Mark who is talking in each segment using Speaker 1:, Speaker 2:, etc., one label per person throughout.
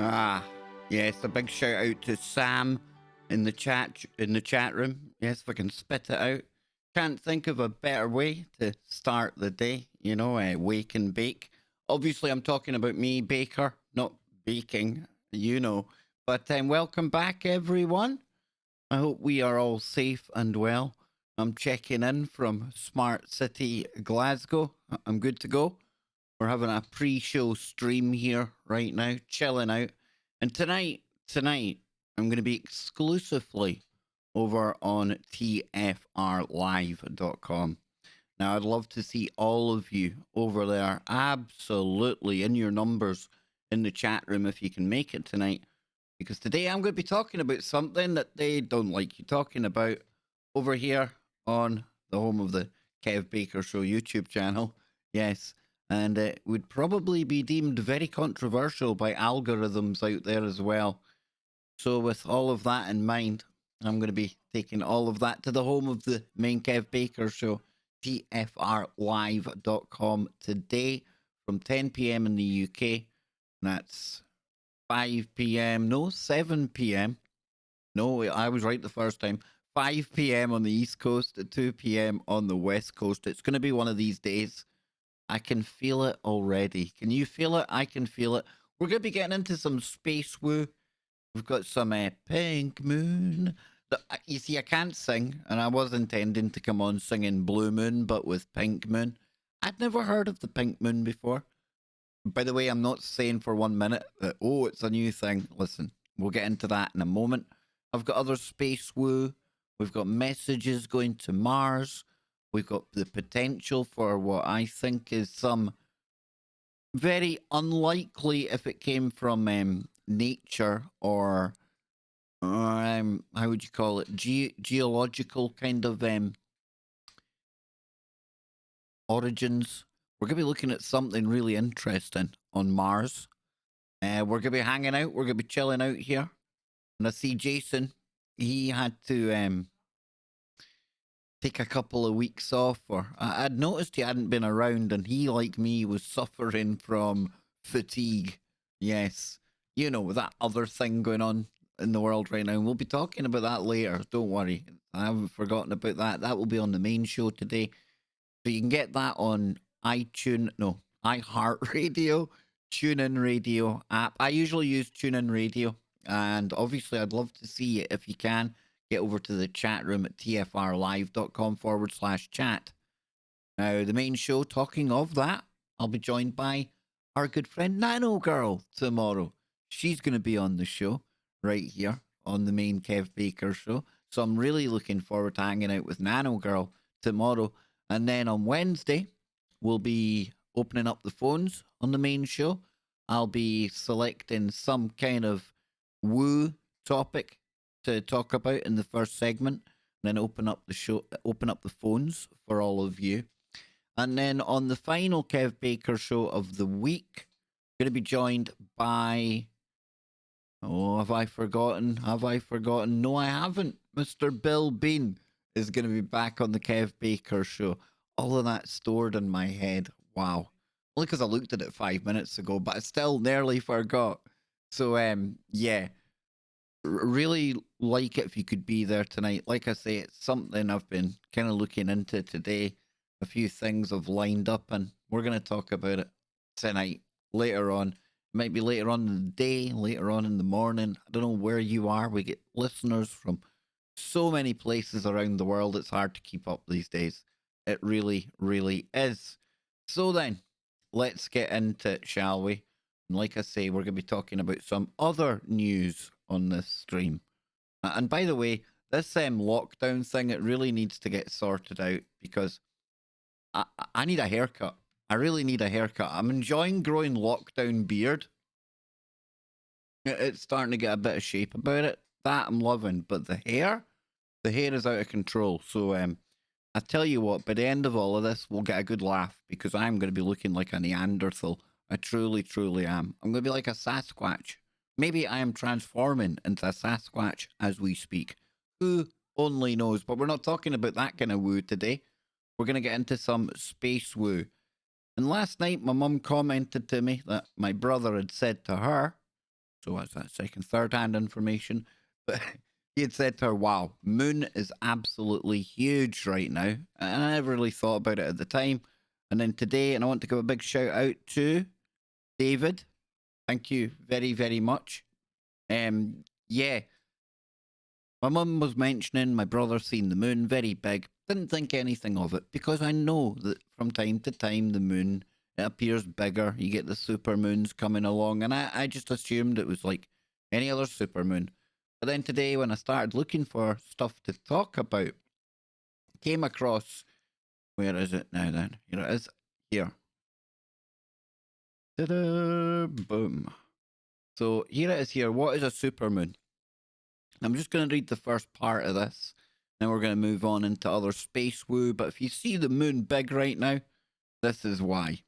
Speaker 1: Ah, yes, a big shout out to Sam in the chat room. Yes, if I can spit it out. Can't think of a better way to start the day, wake and bake. Obviously, I'm talking about me, Baker, not baking, you know. But welcome back, everyone. I hope we are all safe and well. I'm checking in from Smart City, Glasgow. I'm good to go. We're having a pre-show stream here right now, chilling out. And tonight, I'm going to be exclusively over on tfrlive.com. Now, I'd love to see all of you over there, absolutely in your numbers in the chat room if you can make it tonight. Because today I'm going to be talking about something that they don't like you talking about over here on the home of the Kev Baker Show YouTube channel. Yes, and it would probably be deemed very controversial by algorithms out there as well. So, with all of that in mind, I'm going to be taking all of that to the home of the main Kev Baker Show, tfrlive.com, today from 10 p.m. in the UK. That's 5 p.m. No, 7 p.m. No, I was right the first time. 5 p.m. on the East Coast, at 2 p.m. on the West Coast. It's going to be one of these days. I can feel it already. Can you feel it? I can feel it. We're going to be getting into some space woo. We've got some Pink Moon. You see, I can't sing, and I was intending to come on singing Blue Moon, but with Pink Moon. I'd never heard of the Pink Moon before. By the way, I'm not saying for 1 minute that, oh, it's a new thing. Listen, we'll get into that in a moment. I've got other space woo. We've got messages going to Mars. We've got the potential for what I think is some very unlikely, if it came from nature or how would you call it, geological kind of origins. We're going to be looking at something really interesting on Mars. We're going to be hanging out. We're going to be chilling out here. And I see Jason. He had to take a couple of weeks off. Or I'd noticed he hadn't been around, and he, like me, was suffering from fatigue. Yes, with that other thing going on in the world right now. And we'll be talking about that later. Don't worry. I haven't forgotten about that. That will be on the main show today. So you can get that on iHeartRadio, TuneIn Radio app. I usually use TuneIn Radio, and obviously I'd love to see it if you can. Get over to the chat room at tfrlive.com/chat. Now, the main show, talking of that, I'll be joined by our good friend Nano Girl tomorrow. She's going to be on the show right here on the main Kev Baker Show. So I'm really looking forward to hanging out with Nano Girl tomorrow. And then on Wednesday, we'll be opening up the phones on the main show. I'll be selecting some kind of woo topic to talk about in the first segment, and then open up the phones for all of you. And then on the final Kev Baker Show of the week, going to be joined by, have I forgotten? No, I haven't. Mr. Bill Bean is going to be back on the Kev Baker Show. All of that stored in my head. Wow. Only because I looked at it 5 minutes ago, but I still nearly forgot. So, yeah. Really like it if you could be there tonight. Like I say, it's something I've been kind of looking into today. A few things I've lined up, and we're going to talk about it tonight, later on. Might be later on in the day, later on in the morning. I don't know where you are. We get listeners from so many places around the world. It's hard to keep up these days. It really, really is. So then, let's get into it, shall we? And like I say, we're going to be talking about some other news on this stream. And by the way, this lockdown thing, it really needs to get sorted out because I need a haircut. I really need a haircut. I'm enjoying growing lockdown beard. It's starting to get a bit of shape about it. That I'm loving. But the hair is out of control. So I tell you what, by the end of all of this, we'll get a good laugh because I'm going to be looking like a Neanderthal. I truly, truly am. I'm going to be like a Sasquatch. Maybe I am transforming into a Sasquatch as we speak. Who only knows? But we're not talking about that kind of woo today. We're going to get into some space woo. And last night, my mum commented to me that my brother had said to her So what's that? Second, third hand information. But he had said to her, wow, moon is absolutely huge right now. And I never really thought about it at the time. And then today, and I want to give a big shout out to David. Thank you very, very much. Yeah, my mum was mentioning my brother seen the moon very big. Didn't think anything of it because I know that from time to time the moon it appears bigger. You get the supermoons coming along, and I just assumed it was like any other supermoon. But then today, when I started looking for stuff to talk about, came across where is it now? Then here it is. Here, ta-da! Boom. So here it is. Here, what is a supermoon? I'm just going to read the first part of this. Then we're going to move on into other space woo. But if you see the moon big right now, this is why.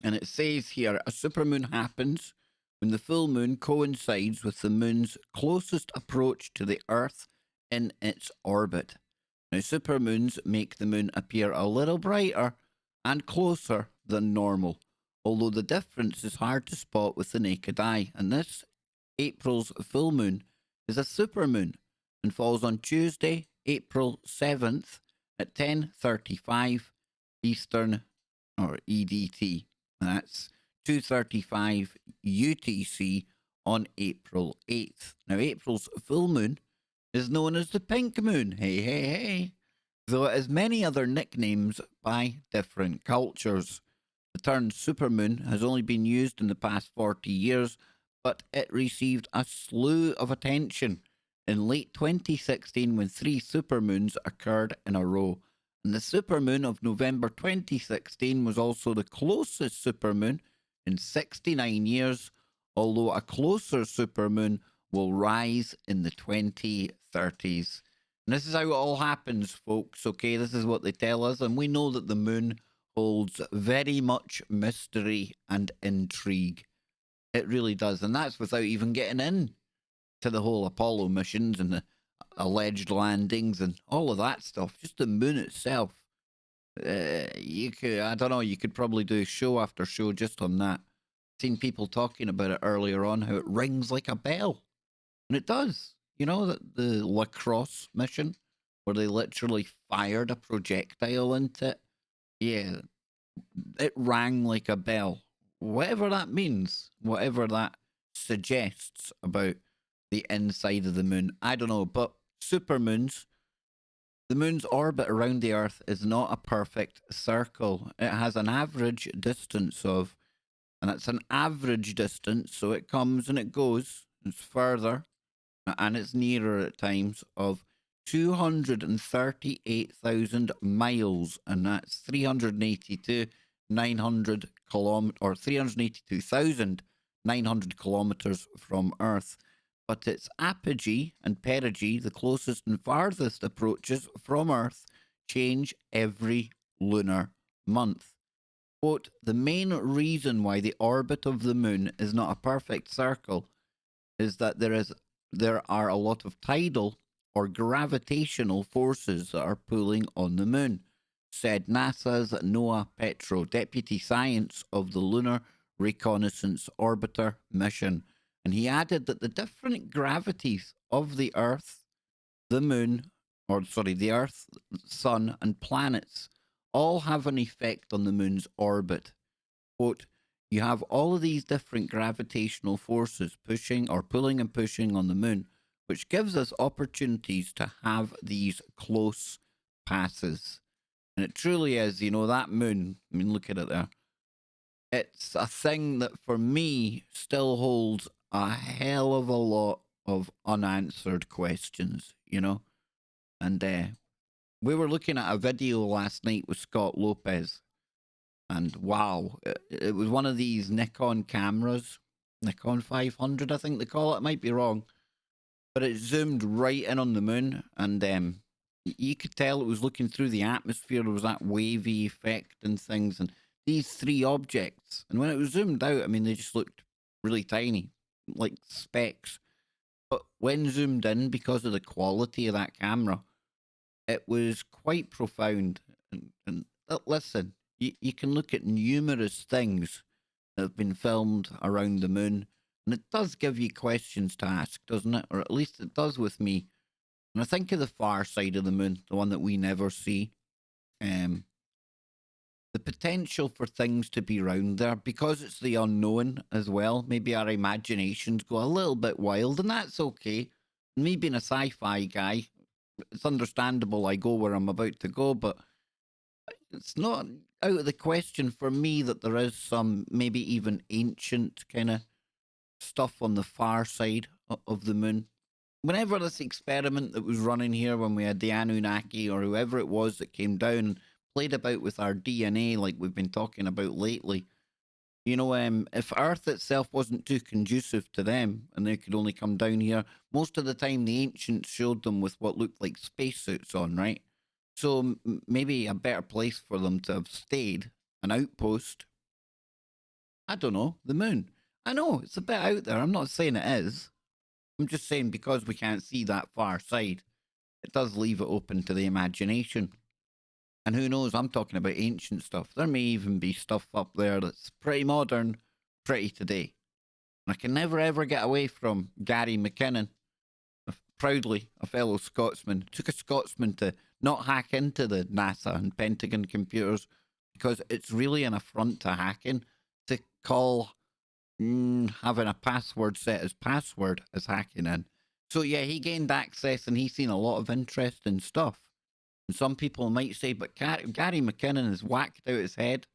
Speaker 1: And it says here a supermoon happens when the full moon coincides with the moon's closest approach to the Earth in its orbit. Now, supermoons make the moon appear a little brighter and closer than normal, although the difference is hard to spot with the naked eye. And this April's full moon is a supermoon and falls on Tuesday, April 7th at 10:35 Eastern or EDT. And that's 2:35 UTC on April 8th. Now, April's full moon is known as the pink moon. Hey, hey, hey. Though it has many other nicknames by different cultures. The term supermoon has only been used in the past 40 years, but it received a slew of attention in late 2016 when 3 supermoons occurred in a row. And the supermoon of November 2016 was also the closest supermoon in 69 years, although a closer supermoon will rise in the 2030s. And this is how it all happens, folks, okay? This is what they tell us, and we know that the moon holds very much mystery and intrigue. It really does, and that's without even getting in to the whole Apollo missions and the alleged landings and all of that stuff. Just the moon itself. You could, I don't know, you could probably do show after show just on that. Seen people talking about it earlier on, how it rings like a bell. And it does. You know, the lacrosse mission where they literally fired a projectile into it? Yeah, it rang like a bell. Whatever that means, whatever that suggests about the inside of the moon, I don't know. But supermoons, the moon's orbit around the Earth is not a perfect circle. It has an average distance of, and it's an average distance, so it comes and it goes, it's further, and it's nearer at times, of 238,000 miles, and that's 382,900 kilometers, or 382,900 kilometers from Earth. But its apogee and perigee, the closest and farthest approaches from Earth, change every lunar month. Quote, the main reason why the orbit of the moon is not a perfect circle is that there are a lot of tidal or gravitational forces that are pulling on the moon, said NASA's Noah Petro, deputy science of the Lunar Reconnaissance Orbiter mission. And he added that the different gravities of the Earth, the moon, the Earth, sun, and planets all have an effect on the moon's orbit. Quote, you have all of these different gravitational forces pushing or pulling and pushing on the moon, which gives us opportunities to have these close passes. And it truly is, you know, that moon, I mean, look at it there. It's a thing that for me still holds a hell of a lot of unanswered questions, you know? And we were looking at a video last night with Scott Lopez. And wow, it was one of these Nikon cameras, Nikon 500, I think they call it. I might be wrong, but it zoomed right in on the moon, and you could tell it was looking through the atmosphere. There was that wavy effect and things, and these 3 objects. And when it was zoomed out, I mean, they just looked really tiny, like specks. But when zoomed in, because of the quality of that camera, it was quite profound. And listen, you can look at numerous things that have been filmed around the moon. And it does give you questions to ask, doesn't it? Or at least it does with me. And I think of the far side of the moon, the one that we never see. Um, the potential for things to be round there, because it's the unknown as well. Maybe our imaginations go a little bit wild, and that's okay. Me being a sci-fi guy, it's understandable I go where I'm about to go, but it's not out of the question for me that there is some maybe even ancient kind of stuff on the far side of the moon. Whenever this experiment that was running here, when we had the Anunnaki or whoever it was that came down and played about with our DNA, like we've been talking about lately, you know, if Earth itself wasn't too conducive to them and they could only come down here, most of the time the ancients showed them with what looked like spacesuits on, right? So maybe a better place for them to have stayed, an outpost. I don't know, the moon. I know it's a bit out there. I'm not saying it is. I'm just saying because we can't see that far side, it does leave it open to the imagination. And who knows, I'm talking about ancient stuff. There may even be stuff up there that's pretty modern, pretty today. And I can never ever get away from Gary McKinnon, proudly a fellow Scotsman. It took a Scotsman to not hack into the NASA and Pentagon computers because it's really an affront to hacking to call having a password set as password as hacking in. So yeah, he gained access and he's seen a lot of interesting stuff. And some people might say, but Gary McKinnon is whacked out his head.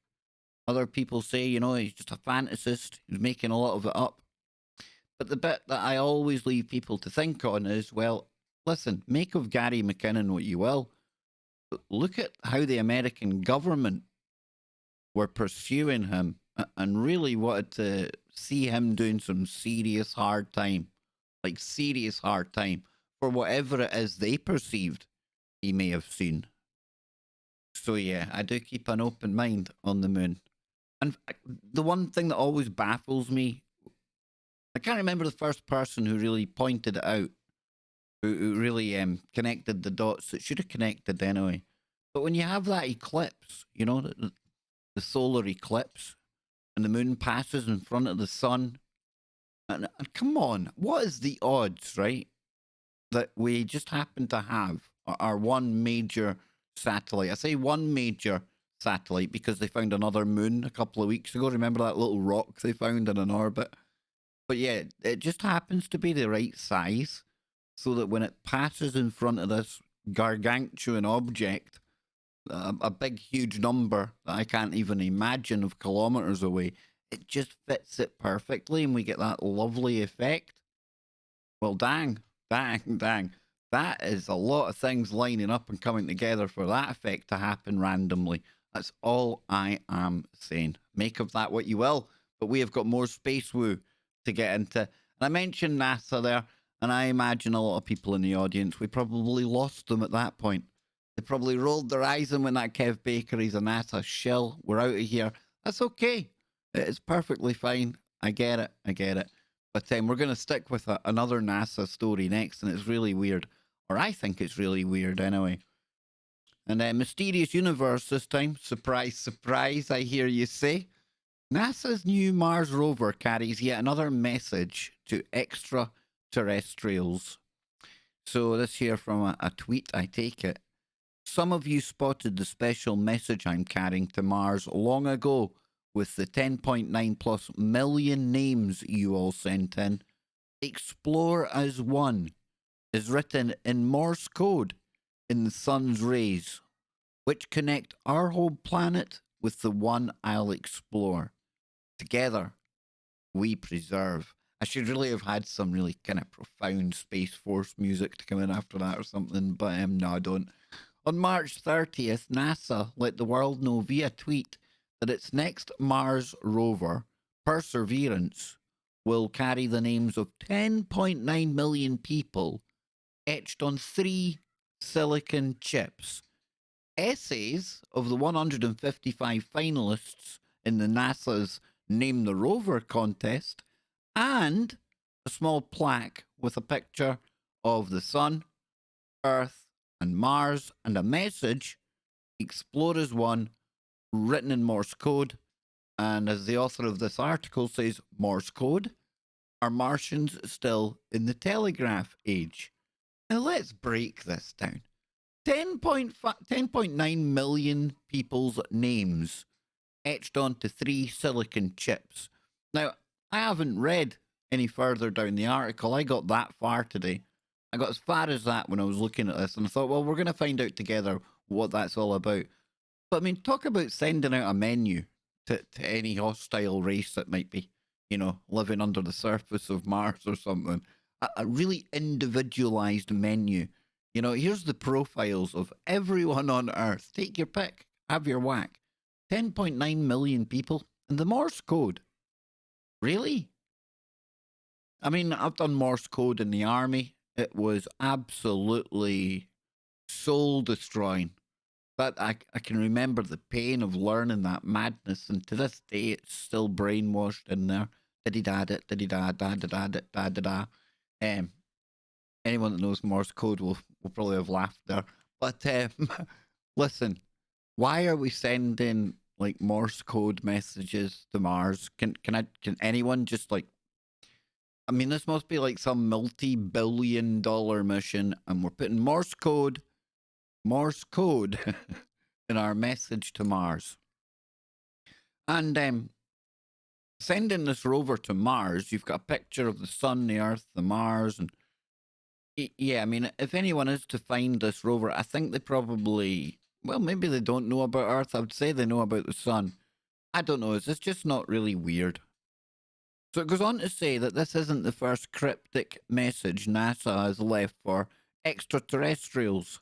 Speaker 1: Other people say, you know, he's just a fantasist. He's making a lot of it up. But the bit that I always leave people to think on is, well, listen, make of Gary McKinnon what you will. Look at how the American government were pursuing him and really wanted to see him doing some serious hard time, like serious hard time for whatever it is they perceived he may have seen. So yeah, I do keep an open mind on the moon. And the one thing that always baffles me, I can't remember the first person who really pointed it out, who really connected the dots that should have connected anyway. But when you have that eclipse, you know, the solar eclipse, and the moon passes in front of the sun, and come on, what is the odds, right, that we just happen to have our one major satellite? I say one major satellite because they found another moon a couple of weeks ago. Remember that little rock they found in an orbit? But yeah, it just happens to be the right size so that when it passes in front of this gargantuan object, a big, huge number that I can't even imagine of kilometers away, it just fits it perfectly and we get that lovely effect. Well, dang. That is a lot of things lining up and coming together for that effect to happen randomly. That's all I am saying. Make of that what you will. But we have got more space woo to get into. And I mentioned NASA there, and I imagine a lot of people in the audience, we probably lost them at that point. They probably rolled their eyes and went, that Kev Bakery's a NASA shill. We're out of here. That's okay. It's perfectly fine. I get it. But we're going to stick with another NASA story next, and it's really weird. Or I think it's really weird anyway. And Mysterious Universe this time. Surprise, surprise, I hear you say. NASA's new Mars rover carries yet another message to extraterrestrials. So this here from a tweet, I take it. Some of you spotted the special message I'm carrying to Mars long ago with the 10.9 plus million names you all sent in. Explore as one is written in Morse code in the sun's rays, which connect our home planet with the one I'll explore. Together, we preserve. I should really have had some really kind of profound Space Force music to come in after that or something, but no, I don't. On March 30th, NASA let the world know via tweet that its next Mars rover, Perseverance, will carry the names of 10.9 million people etched on 3 silicon chips. Essays of the 155 finalists in the NASA's Name the Rover contest, and a small plaque with a picture of the Sun, Earth, and Mars, and a message, Explore as one, written in Morse code. And as the author of this article says, Morse code? Are Martians still in the telegraph age? Now let's break this down. 10.9 million people's names etched onto 3 silicon chips. Now, I haven't read any further down the article. I got that far today. I got as far as that when I was looking at this, and I thought, well, we're going to find out together what that's all about. But I mean, talk about sending out a menu to any hostile race that might be, living under the surface of Mars or something. A really individualized menu. Here's the profiles of everyone on Earth. Take your pick. Have your whack. 10.9 million people. And the Morse code. Really? I mean, I've done Morse code in the army. It was absolutely soul destroying. But I can remember the pain of learning that madness, and to this day, it's still brainwashed in there. Da-dee-da-da-da-da-da-da-da-da-da. Anyone that knows Morse code will probably have laughed there. But listen, why are we sending like Morse code messages to Mars? Can anyone just like? I mean, this must be like some multi-billion-dollar mission, and we're putting Morse code in our message to Mars. And sending this rover to Mars, you've got a picture of the sun, the Earth, the Mars, and yeah, I mean, if anyone is to find this rover, I think they probably, well, maybe they don't know about Earth. I would say they know about the sun. I don't know. Is this just not really weird? So it goes on to say that this isn't the first cryptic message NASA has left for extraterrestrials.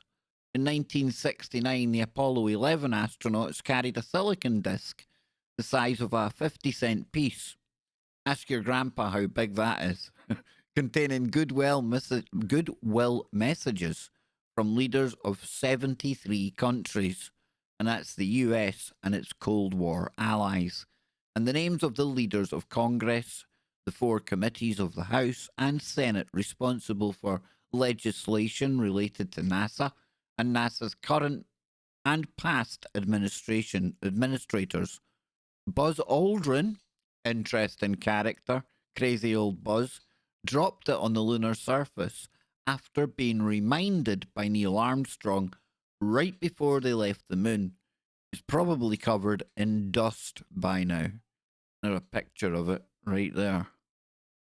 Speaker 1: In 1969, the Apollo 11 astronauts carried a silicon disc the size of a 50-cent piece. Ask your grandpa how big that is. Containing goodwill messages from leaders of 73 countries. And that's the US and its Cold War allies. And the names of the leaders of Congress, the 4 committees of the House and Senate responsible for legislation related to NASA, and NASA's current and past administrators. Buzz Aldrin, interesting character, crazy old Buzz, dropped it on the lunar surface after being reminded by Neil Armstrong right before they left the moon. It's probably covered in dust by now. There's a picture of it right there.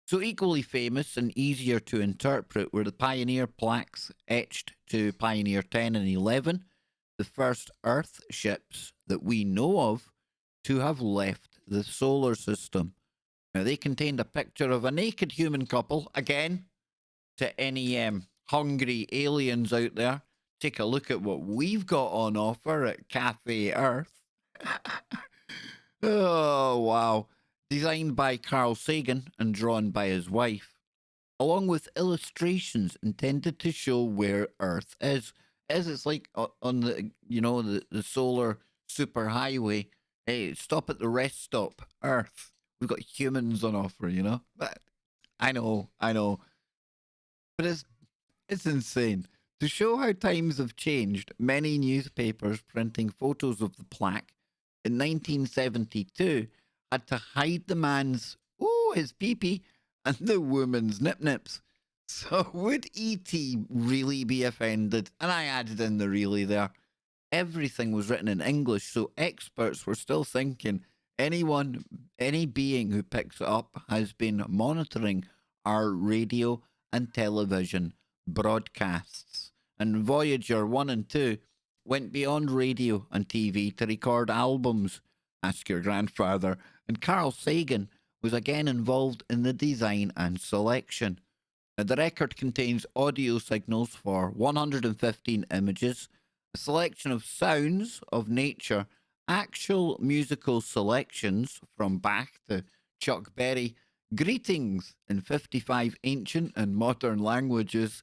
Speaker 1: So equally famous and easier to interpret were the Pioneer plaques etched to Pioneer 10 and 11, the first Earth ships that we know of to have left the solar system. Now, they contained a picture of a naked human couple. Again, to any hungry aliens out there, take a look at what we've got on offer at Cafe Earth. Oh, wow. Designed by Carl Sagan and drawn by his wife, along with illustrations intended to show where Earth is. As it's like on the, the solar superhighway. Hey, stop at the rest stop, Earth. We've got humans on offer, But I know. But it's insane. To show how times have changed, many newspapers printing photos of the plaque in 1972 had to hide the man's, his pee-pee, and the woman's nip-nips. So would E.T. really be offended? And I added in the really there. Everything was written in English, so experts were still thinking any being who picks it up has been monitoring our radio and television broadcasts. And Voyager 1 and 2 went beyond radio and TV to record albums. Ask your grandfather. And Carl Sagan was again involved in the design and selection. Now, the record contains audio signals for 115 images, a selection of sounds of nature, actual musical selections from Bach to Chuck Berry, greetings in 55 ancient and modern languages,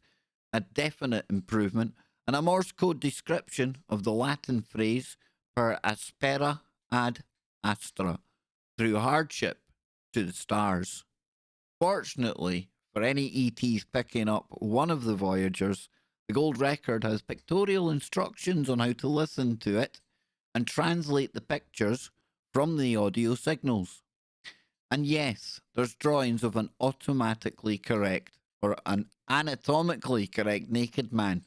Speaker 1: a definite improvement, and a Morse code description of the Latin phrase per aspera ad astra, through hardship to the stars. Fortunately, for any ETs picking up one of the Voyagers, the gold record has pictorial instructions on how to listen to it and translate the pictures from the audio signals. And yes, there's drawings of an automatically correct or an anatomically correct naked man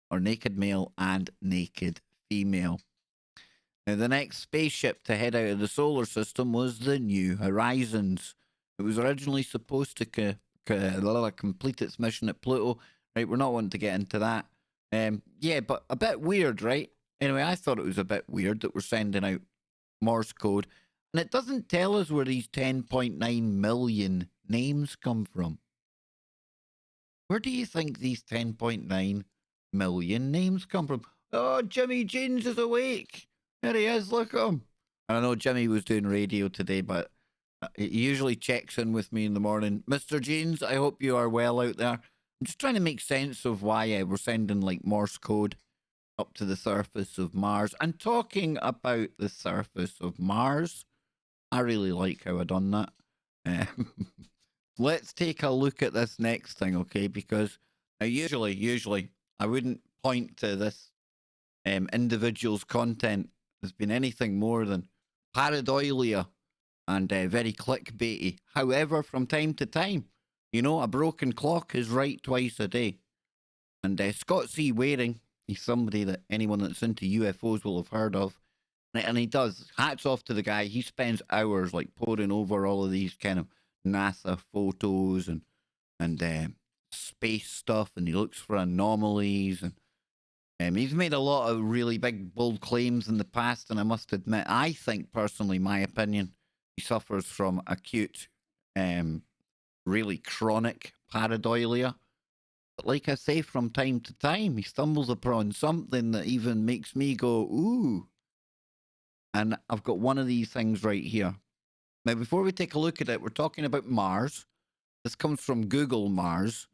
Speaker 1: or naked male and naked female. Now, the next spaceship to head out of the solar system was the New Horizons. It was originally supposed to complete its mission at Pluto. Right, we're not wanting to get into that. Yeah, but a bit weird, right? Anyway, I thought it was a bit weird that we're sending out Morse code, and it doesn't tell us where these 10.9 million names come from. Where do you think these 10.9 million names come from? Oh, Jimmy Jeans is awake. There he is. Look at him. And I know Jimmy was doing radio today, but he usually checks in with me in the morning. Mr. Jeans, I hope you are well out there. I'm just trying to make sense of why we're sending like Morse code up to the surface of Mars. And talking about the surface of Mars, I really like how I done that. Let's take a look at this next thing, okay? Because usually, I wouldn't point to this individual's content as being anything more than pareidolia and very clickbaity. However, from time to time, you know, a broken clock is right twice a day. And Scott C. Waring, he's somebody that anyone that's into UFOs will have heard of. And he does. Hats off to the guy. He spends hours like poring over all of these kind of NASA photos and space stuff, and he looks for anomalies. And he's made a lot of really big, bold claims in the past. And I must admit, I think personally, my opinion, he suffers from acute, really chronic pareidolia. But like I say, from time to time, he stumbles upon something that even makes me go, ooh. And I've got one of these things right here. Now, before we take a look at it, we're talking about Mars. This comes from Google Mars.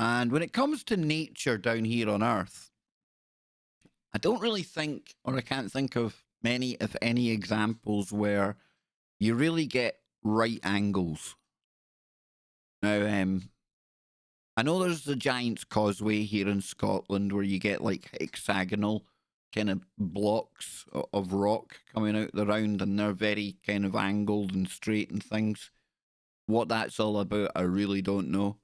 Speaker 1: And when it comes to nature down here on Earth, I don't really think, or I can't think of many, if any, examples where you really get right angles. Now, I know there's the Giant's Causeway here in Scotland where you get like hexagonal kind of blocks of rock coming out the round, and they're very kind of angled and straight and things. What that's all about, I really don't know.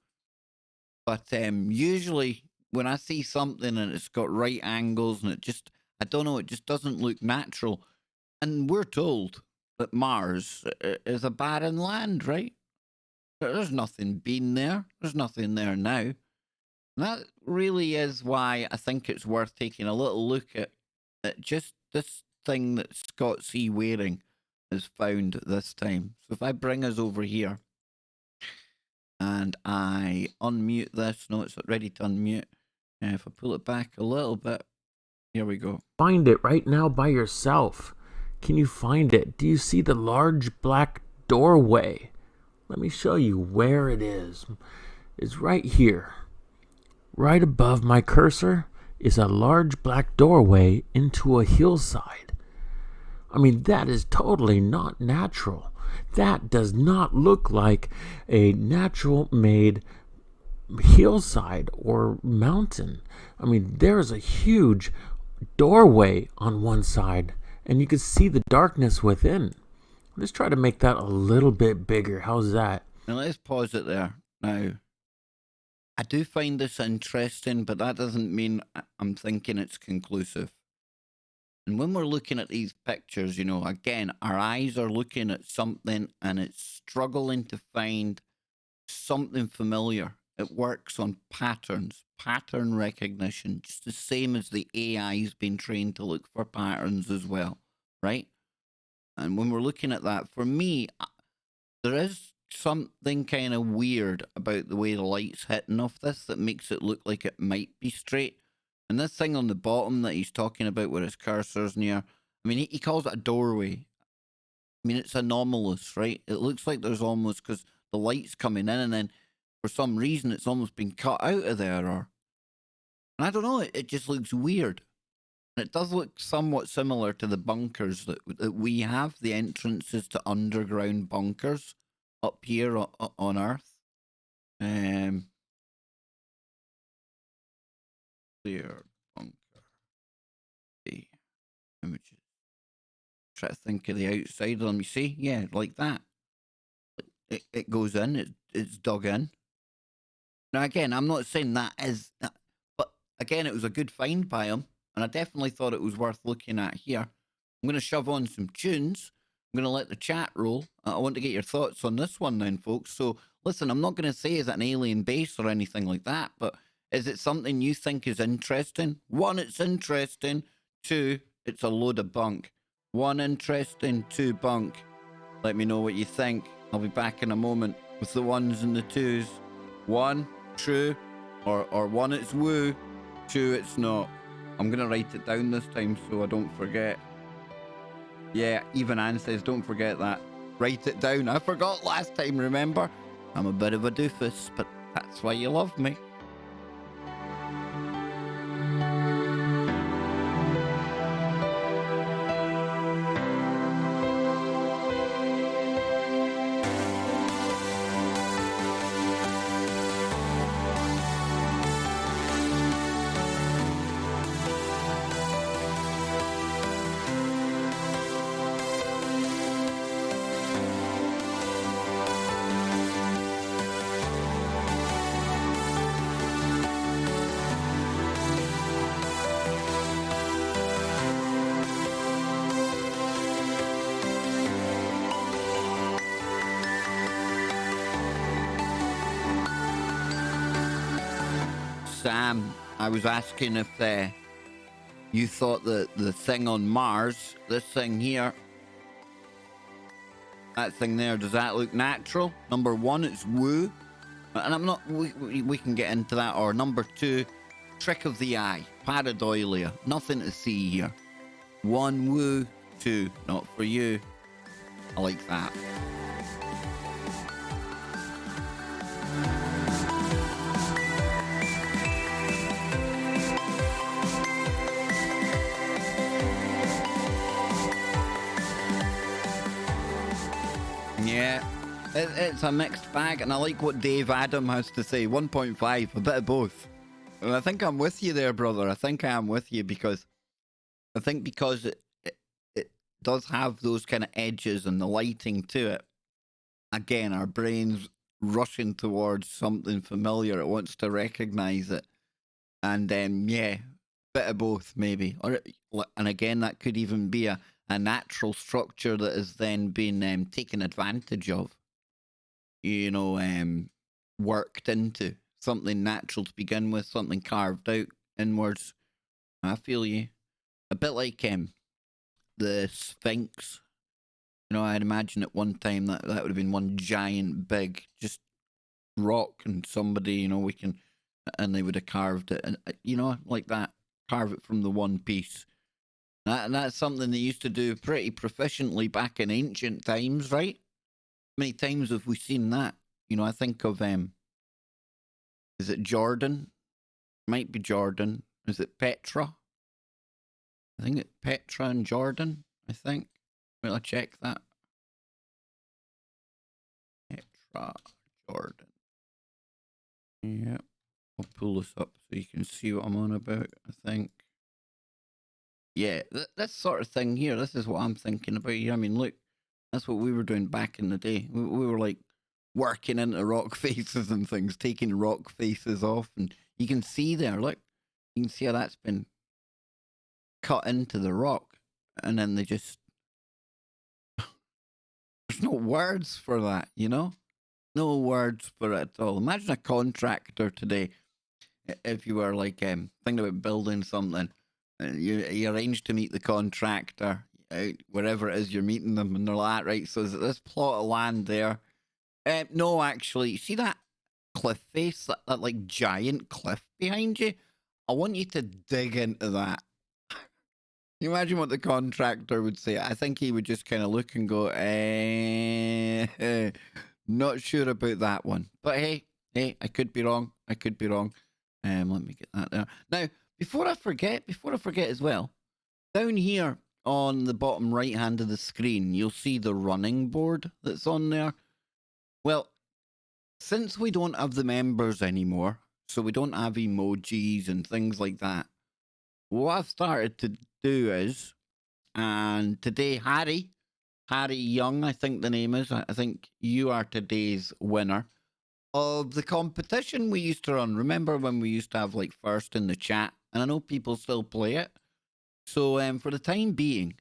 Speaker 1: But usually when I see something and it's got right angles and I don't know, it just doesn't look natural. And we're told that Mars is a barren land, right? There's nothing been there. There's nothing there now. And that really is why I think it's worth taking a little look at just this thing that Scott C. Waring has found this time. So if I bring us over here and I unmute this, no, it's ready to unmute. And if I pull it back a little bit, here we go.
Speaker 2: Find it right now by yourself. Can you find it? Do you see the large black doorway? Let me show you where it is. It's right here. Right above my cursor is a large black doorway into a hillside. I mean, that is totally not natural. That does not look like a natural made hillside or mountain. I mean, there's a huge doorway on one side, and you can see the darkness within. Let's try to make that a little bit bigger. How's that?
Speaker 1: Now let's pause it there. Now, I do find this interesting, but that doesn't mean I'm thinking it's conclusive. And when we're looking at these pictures, you know, again, our eyes are looking at something and it's struggling to find something familiar. It works on patterns, pattern recognition, just the same as the AI's been trained to look for patterns as well, right? And when we're looking at that, for me, there is something kind of weird about the way the light's hitting off this that makes it look like it might be straight. And this thing on the bottom that he's talking about where his cursor's near, I mean, he calls it a doorway. I mean, it's anomalous, right? It looks like there's almost, because the light's coming in and then for some reason it's almost been cut out of there. And I don't know, it just looks weird. And it does look somewhat similar to the bunkers that we have, the entrances to underground bunkers up here on Earth. Clear bunker. The images. Try to think of the outside of them. You see? Yeah, like that. it goes in, it's dug in. Now, again, I'm not saying that is, but again, it was a good find by him, and I definitely thought it was worth looking at here. I'm going to shove on some tunes. I'm going to let the chat roll. I want to get your thoughts on this one then, folks. So, listen, I'm not going to say is it an alien base or anything like that, but is it something you think is interesting? One, it's interesting. Two, it's a load of bunk. One, interesting. Two, bunk. Let me know what you think. I'll be back in a moment with the ones and the twos. One, true, or one, it's woo. Two, it's not. I'm going to write it down this time so I don't forget. Yeah, even Anne says don't forget that. Write it down. I forgot last time, remember? I'm a bit of a doofus, but that's why you love me. Sam, I was asking if you thought that the thing on Mars, this thing here, that thing there, does that look natural? Number one, it's woo. And I'm not, we can get into that. Or number two, trick of the eye, pareidolia. Nothing to see here. One, woo. Two, not for you. I like that. Yeah, it's a mixed bag, and I like what Dave Adam has to say. 1.5, a bit of both. And I think I'm with you there, brother. I think I am with you because it does have those kind of edges and the lighting to it. Again, our brain's rushing towards something familiar. It wants to recognize it. And yeah, bit of both maybe. And again, that could even be a natural structure that has then been taken advantage of, you know, worked into something natural to begin with, something carved out inwards. I feel you. A bit like the Sphinx. You know, I'd imagine at one time that would have been one giant big just rock, and somebody, you know, and they would have carved it, and you know, like that, carve it from the one piece. And that's something they used to do pretty proficiently back in ancient times, right? How many times have we seen that? You know, I think of is it Jordan? Might be Jordan. Is it Petra? I think it's Petra and Jordan, I think. Well, I'll check that. Petra, Jordan. Yeah. I'll pull this up so you can see what I'm on about, I think. Yeah, this sort of thing here, this is what I'm thinking about here. I mean, look, that's what we were doing back in the day. We were like working into rock faces and things, taking rock faces off. And you can see there, look, you can see how that's been cut into the rock. And then they just, there's no words for that, you know? No words for it at all. Imagine a contractor today, if you were like thinking about building something. You arrange to meet the contractor wherever it is you're meeting them, and they're like, right, so is it this plot of land there? No, actually, see that cliff face, that like giant cliff behind you? I want you to dig into that. Can you imagine what the contractor would say? I think he would just kind of look and go, not sure about that one. But hey, I could be wrong. I could be wrong. Let me get that there. Now, before I forget as well, down here on the bottom right hand of the screen, you'll see the running board that's on there. Well, since we don't have the members anymore, so we don't have emojis and things like that, what I've started to do is, and today Harry Harry Young, I think the name is. I think you are today's winner of the competition we used to run. Remember when we used to have like first in the chat? And I know people still play it. So for the time being,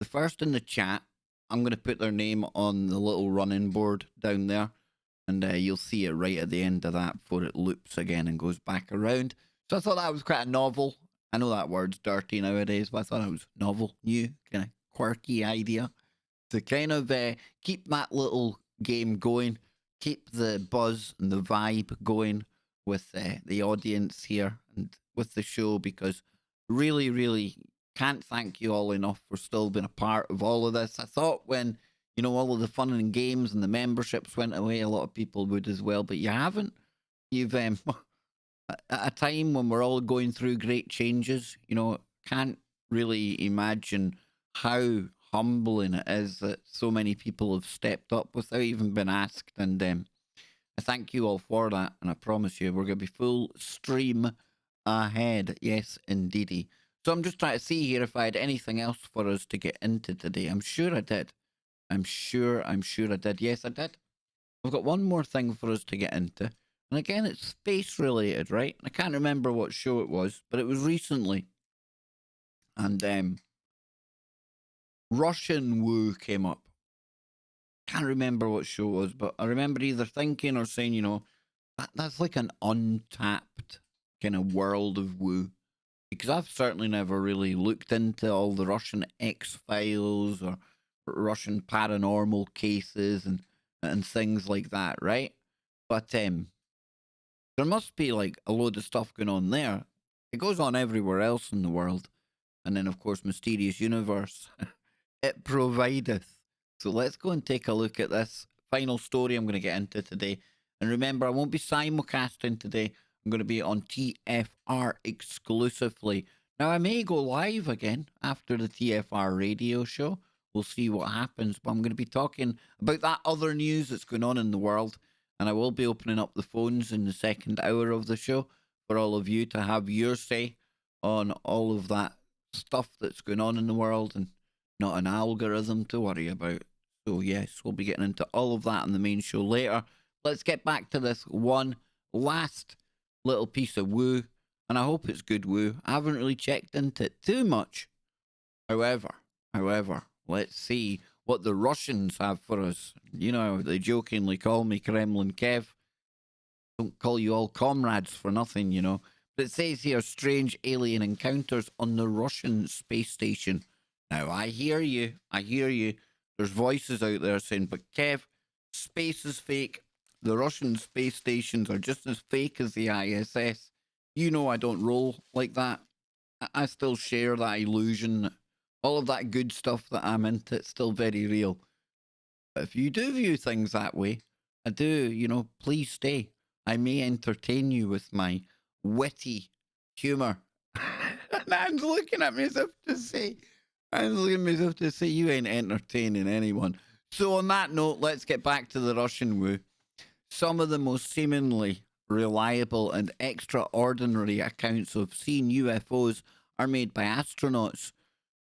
Speaker 1: the first in the chat, I'm going to put their name on the little running board down there. And you'll see it right at the end of that before it loops again and goes back around. So I thought that was quite a novel. I know that word's dirty nowadays, but I thought it was novel, new, kind of quirky idea to kind of keep that little game going, keep the buzz and the vibe going with the audience here and with the show, because really, really can't thank you all enough for still being a part of all of this. I thought when, you know, all of the fun and games and the memberships went away, a lot of people would as well, but you haven't. You've, at a time when we're all going through great changes, you know, can't really imagine how humbling it is that so many people have stepped up without even being asked. And I thank you all for that. And I promise you, we're going to be full stream ahead. Yes, indeedy. So I'm just trying to see here if I had anything else for us to get into today. I'm sure I did. I'm sure I did. Yes, I did. I've got one more thing for us to get into. And again, it's space related, right? I can't remember what show it was, but it was recently. And Russian Woo came up. Can't remember what show it was, but I remember either thinking or saying, you know, that's like an untapped kind of world of Woo. Because I've certainly never really looked into all the Russian X-Files or Russian paranormal cases and things like that, right? But there must be like a load of stuff going on there. It goes on everywhere else in the world. And then, of course, Mysterious Universe. It provideth. So let's go and take a look at this final story I'm going to get into today. And remember, I won't be simulcasting today. I'm going to be on TFR exclusively. Now, I may go live again after the TFR radio show. We'll see what happens. But I'm going to be talking about that other news that's going on in the world. And I will be opening up the phones in the second hour of the show for all of you to have your say on all of that stuff that's going on in the world, and not an algorithm to worry about. So yes, we'll be getting into all of that on the main show later. Let's get back to this one last little piece of woo, and I hope it's good woo. I haven't really checked into it too much. However, let's see what the Russians have for us. You know, they jokingly call me Kremlin Kev. Don't call you all comrades for nothing, you know. But it says here, strange alien encounters on the Russian space station. Now, I hear you. There's voices out there saying, but Kev, space is fake. The Russian space stations are just as fake as the ISS. You know I don't roll like that. I still share that illusion. All of that good stuff that I'm into, it's still very real. But if you do view things that way, I do, you know, please stay. I may entertain you with my witty humour. And I'm looking at myself to say, you ain't entertaining anyone. So on that note, let's get back to the Russian Woo. Some of the most seemingly reliable and extraordinary accounts of seeing UFOs are made by astronauts,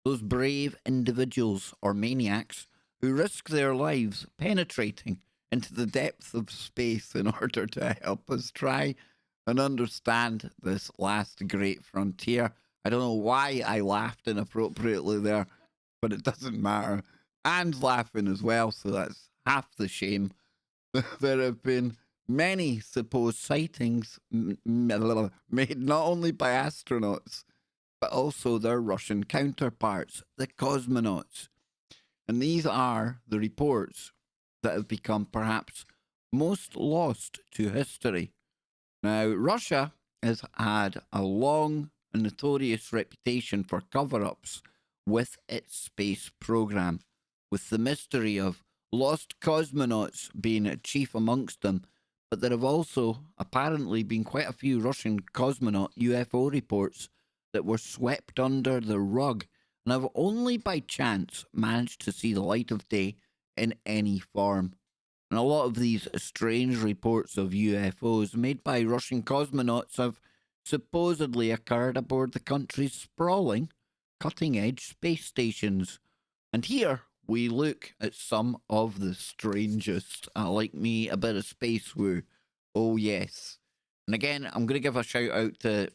Speaker 1: those brave individuals or maniacs who risk their lives penetrating into the depths of space in order to help us try and understand this last great frontier. I don't know why I laughed inappropriately there, but it doesn't matter. Anne's laughing as well, so that's half the shame. There have been many supposed sightings made not only by astronauts, but also their Russian counterparts, the cosmonauts. And these are the reports that have become perhaps most lost to history. Now, Russia has had a long and notorious reputation for cover-ups with its space program, with the mystery of lost cosmonauts being chief amongst them. But there have also apparently been quite a few Russian cosmonaut UFO reports that were swept under the rug and have only by chance managed to see the light of day in any form. And a lot of these strange reports of UFOs made by Russian cosmonauts have supposedly occurred aboard the country's sprawling, cutting-edge space stations. And here we look at some of the strangest. Like me, a bit of space woo. Oh, yes. And again, I'm going to give a shout out to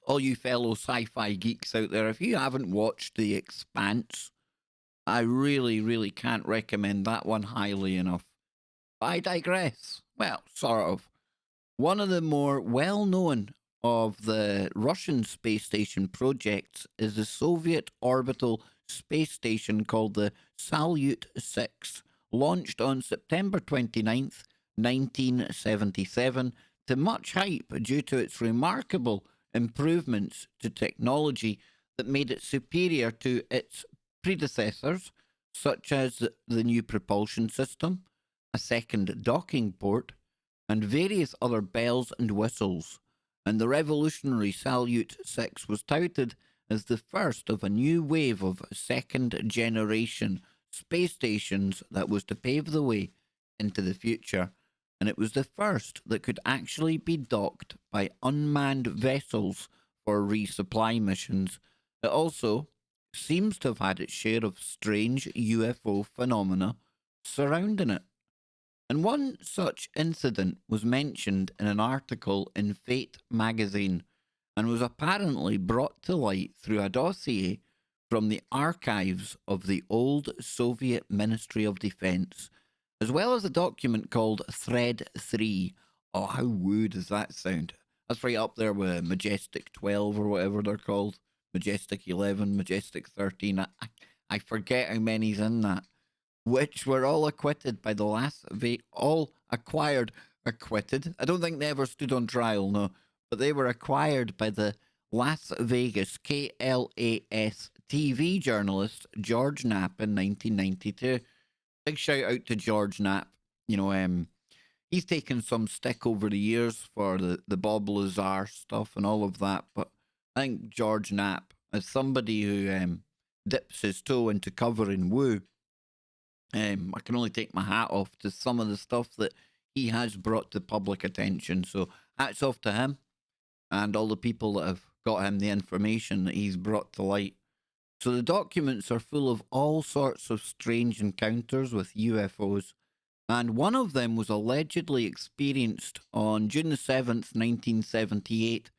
Speaker 1: all you fellow sci-fi geeks out there. If you haven't watched The Expanse, I really, really can't recommend that one highly enough. I digress. Well, sort of. One of the more well-known of the Russian space station projects is the Soviet orbital space station called the Salyut 6, launched on September 29th, 1977, to much hype due to its remarkable improvements to technology that made it superior to its predecessors, such as the new propulsion system, a second docking port, and various other bells and whistles. And the revolutionary Salyut 6 was touted as the first of a new wave of second generation space stations that was to pave the way into the future. And it was the first that could actually be docked by unmanned vessels for resupply missions. It also seems to have had its share of strange UFO phenomena surrounding it. And one such incident was mentioned in an article in Fate magazine and was apparently brought to light through a dossier from the archives of the old Soviet Ministry of Defense, as well as a document called Thread 3. Oh, how woo does that sound? That's right up there with Majestic 12 or whatever they're called. Majestic 11, Majestic 13. I forget how many's in that, which were all acquitted by the acquitted. I don't think they ever stood on trial, no, but they were acquired by the Las Vegas KLAS TV journalist George Knapp in 1992. Big shout out to George Knapp. He's taken some stick over the years for the Bob Lazar stuff and all of that, but I think George Knapp, as somebody who dips his toe into covering woo, I can only take my hat off to some of the stuff that he has brought to public attention. So hats off to him and all the people that have got him the information that he's brought to light. So the documents are full of all sorts of strange encounters with UFOs, and one of them was allegedly experienced on June the 7th, 1978,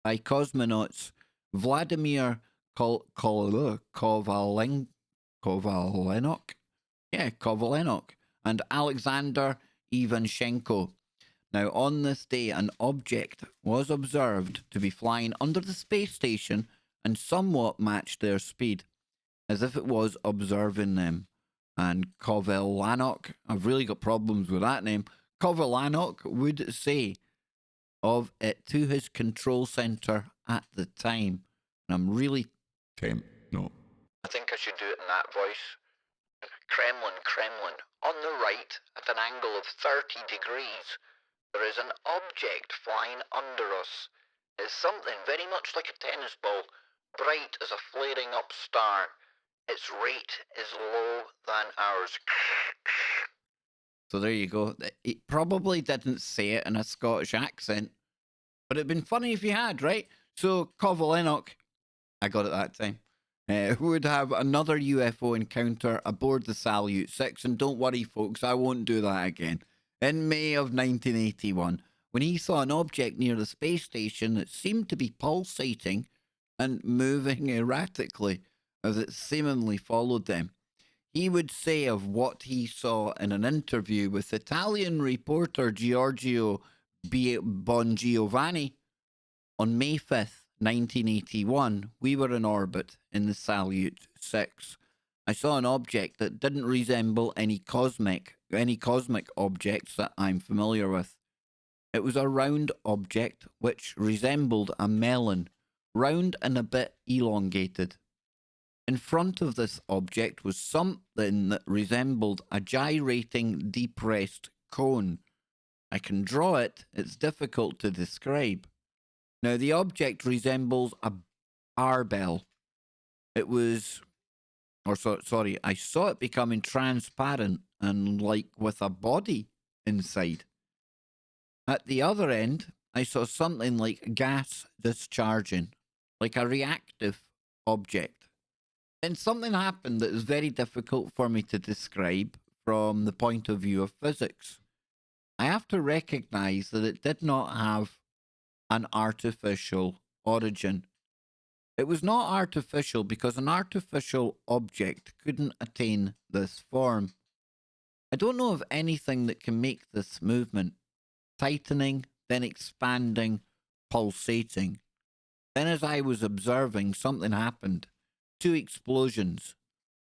Speaker 1: by cosmonauts Vladimir Kovalenok, Kovalenok, and Alexander Ivanchenko. Now, on this day, an object was observed to be flying under the space station and somewhat matched their speed, as if it was observing them. And Kovalenok, I've really got problems with that name, Kovalenok would say of it to his control center at the time. And I'm really... No. I think I should do it in that voice. Kremlin, Kremlin, on the right, at an angle of 30 degrees, there is an object flying under us. It's something very much like a tennis ball, bright as a flaring up star. Its rate is low than ours. So there you go. It probably didn't say it in a Scottish accent, but it'd been funny if he had, right? So Kovalenok, I got it that time, would have another UFO encounter aboard the Salyut 6, and don't worry folks, I won't do that again. In May of 1981, when he saw an object near the space station that seemed to be pulsating and moving erratically as it seemingly followed them. He would say of what he saw in an interview with Italian reporter Giorgio Bongiovanni on May 5th, 1981, we were in orbit in the Salyut 6. I saw an object that didn't resemble any cosmic objects that I'm familiar with. It was a round object which resembled a melon, round and a bit elongated. In front of this object was something that resembled a gyrating, depressed cone. I can draw it, it's difficult to describe. Now, the object resembles a barbell. I saw it becoming transparent and like with a body inside. At the other end, I saw something like gas discharging, like a reactive object. And something happened that is very difficult for me to describe from the point of view of physics. I have to recognize that it did not have an artificial origin. It was not artificial because an artificial object couldn't attain this form. I don't know of anything that can make this movement tightening, then expanding, pulsating. Then, as I was observing, something happened. Two explosions.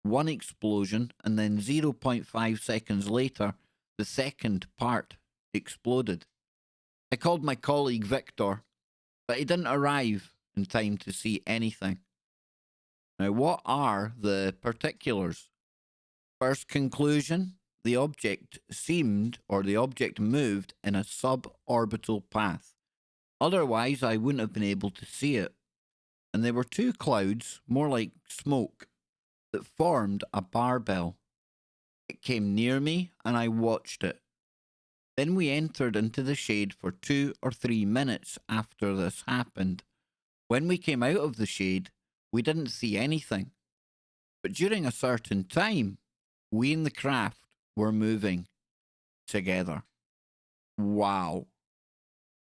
Speaker 1: One explosion, and then 0.5 seconds later, the second part exploded. I called my colleague Victor, but he didn't arrive in time to see anything. Now, what are the particulars? First conclusion, the object moved in a suborbital path. Otherwise, I wouldn't have been able to see it. And there were two clouds, more like smoke, that formed a barbell. It came near me, and I watched it. Then we entered into the shade for 2 or 3 minutes after this happened. When we came out of the shade, we didn't see anything. But during a certain time, we in the craft were moving together. Wow.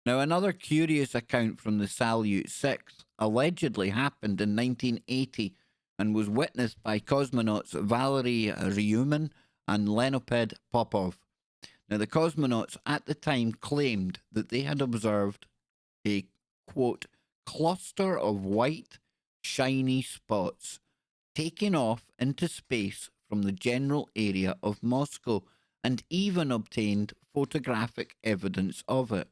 Speaker 1: Now, another curious account from the Salyut 6 allegedly happened in 1980 and was witnessed by cosmonauts Valery Ryumin and Leonid Popov. Now, the cosmonauts at the time claimed that they had observed a, quote, cluster of white, shiny spots taking off into space from the general area of Moscow and even obtained photographic evidence of it.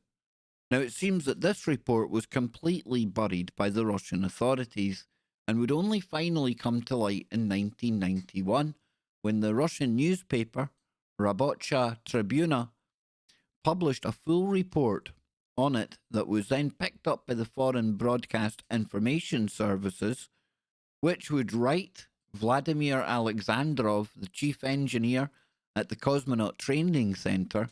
Speaker 1: Now, it seems that this report was completely buried by the Russian authorities and would only finally come to light in 1991 when the Russian newspaper Rabotcha Tribuna published a full report on it that was then picked up by the foreign broadcast information services, which would write Vladimir Alexandrov, the chief engineer at the Cosmonaut Training Center,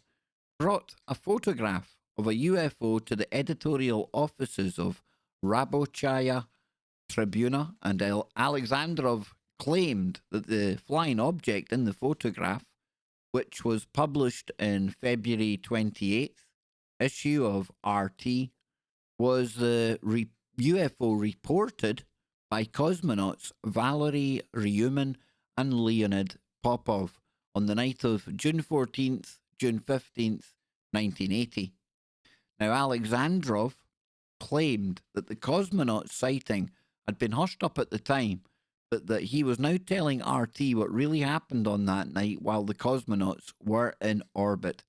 Speaker 1: brought a photograph of a UFO to the editorial offices of Rabochaya Tribuna, and Alexandrov claimed that the flying object in the photograph, which was published in February 28th issue of RT, was the UFO reported by cosmonauts Valery Ryumin and Leonid Popov on the night of June 14th, June 15th, 1980. Now, Alexandrov claimed that the cosmonaut sighting had been hushed up at the time, but that he was now telling RT what really happened on that night while the cosmonauts were in orbit.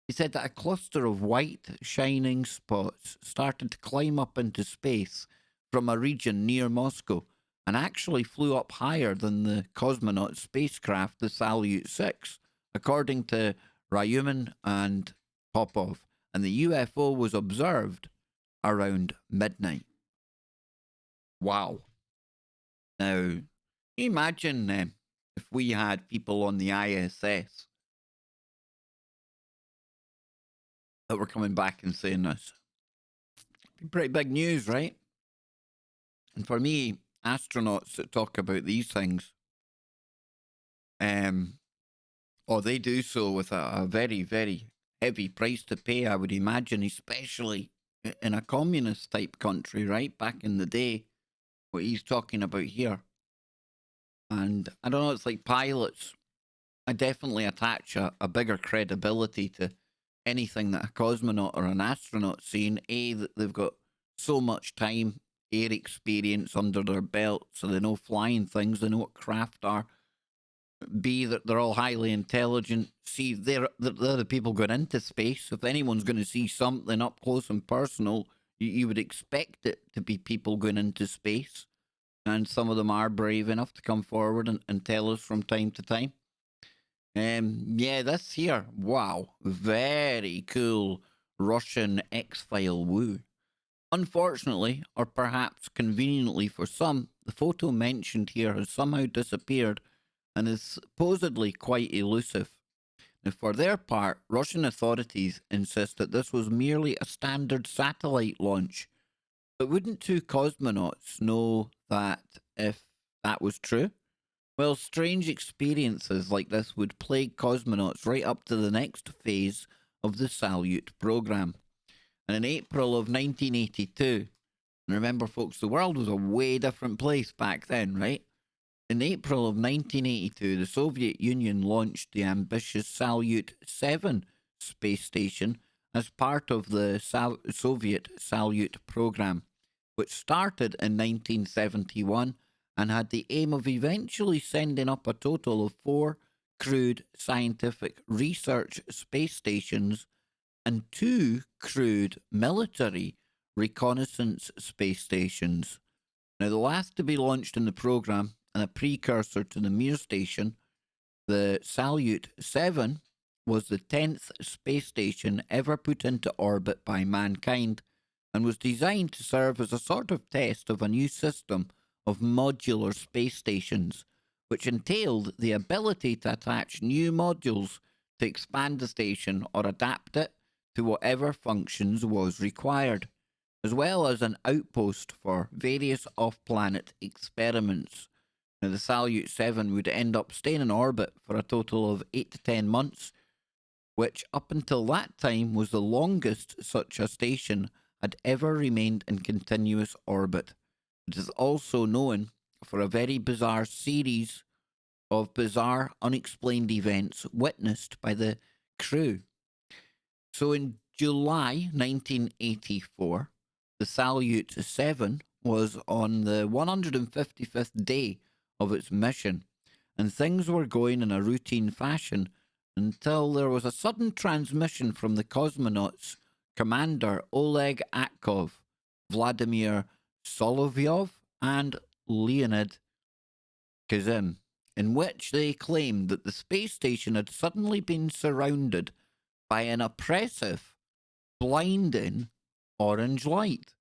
Speaker 1: He said that a cluster of white, shining spots started to climb up into space from a region near Moscow and actually flew up higher than the cosmonaut spacecraft, the Salyut 6, according to Ryumin and Popov, and the UFO was observed around midnight. Wow. Now, imagine if we had people on the ISS that were coming back and saying this. It'd be pretty big news, right? And for me, astronauts that talk about these things, they do so with a very, very heavy price to pay, I would imagine, especially in a communist type country, right? Back in the day, what he's talking about here. And I don't know, it's like pilots. I definitely attach a bigger credibility to anything that a cosmonaut or an astronaut saying. A, that they've got so much time, air experience under their belt, so they know flying things, they know what craft are. B, that they're all highly intelligent. C, they're the people going into space. If anyone's going to see something up close and personal, you would expect it to be people going into space. And some of them are brave enough to come forward and tell us from time to time. Yeah, this here, wow, very cool Russian X-File woo. Unfortunately, or perhaps conveniently for some, the photo mentioned here has somehow disappeared and is supposedly quite elusive. Now, for their part, Russian authorities insist that this was merely a standard satellite launch. But wouldn't two cosmonauts know that if that was true. Well, strange experiences like this would plague cosmonauts right up to the next phase of the Salyut program. And in April of 1982, and remember, folks, the world was a way different place back then, right? In April of 1982, the Soviet Union launched the ambitious Salyut 7 space station as part of the Soviet Salyut program, which started in 1971 and had the aim of eventually sending up a total of 4 crewed scientific research space stations and 2 crewed military reconnaissance space stations. Now, the last to be launched in the program and a precursor to the Mir station, the Salyut 7 was the 10th space station ever put into orbit by mankind and was designed to serve as a sort of test of a new system of modular space stations, which entailed the ability to attach new modules to expand the station or adapt it to whatever functions was required, as well as an outpost for various off-planet experiments. Now, the Salyut 7 would end up staying in orbit for a total of 8 to 10 months, which up until that time was the longest such a station had ever remained in continuous orbit. It is also known for a very bizarre series of bizarre, unexplained events witnessed by the crew. So in July 1984, the Salyut 7 was on the 155th day of its mission, and things were going in a routine fashion until there was a sudden transmission from the cosmonauts Commander Oleg Atkov, Vladimir Solovyov, and Leonid Kazim, in which they claimed that the space station had suddenly been surrounded by an oppressive, blinding orange light.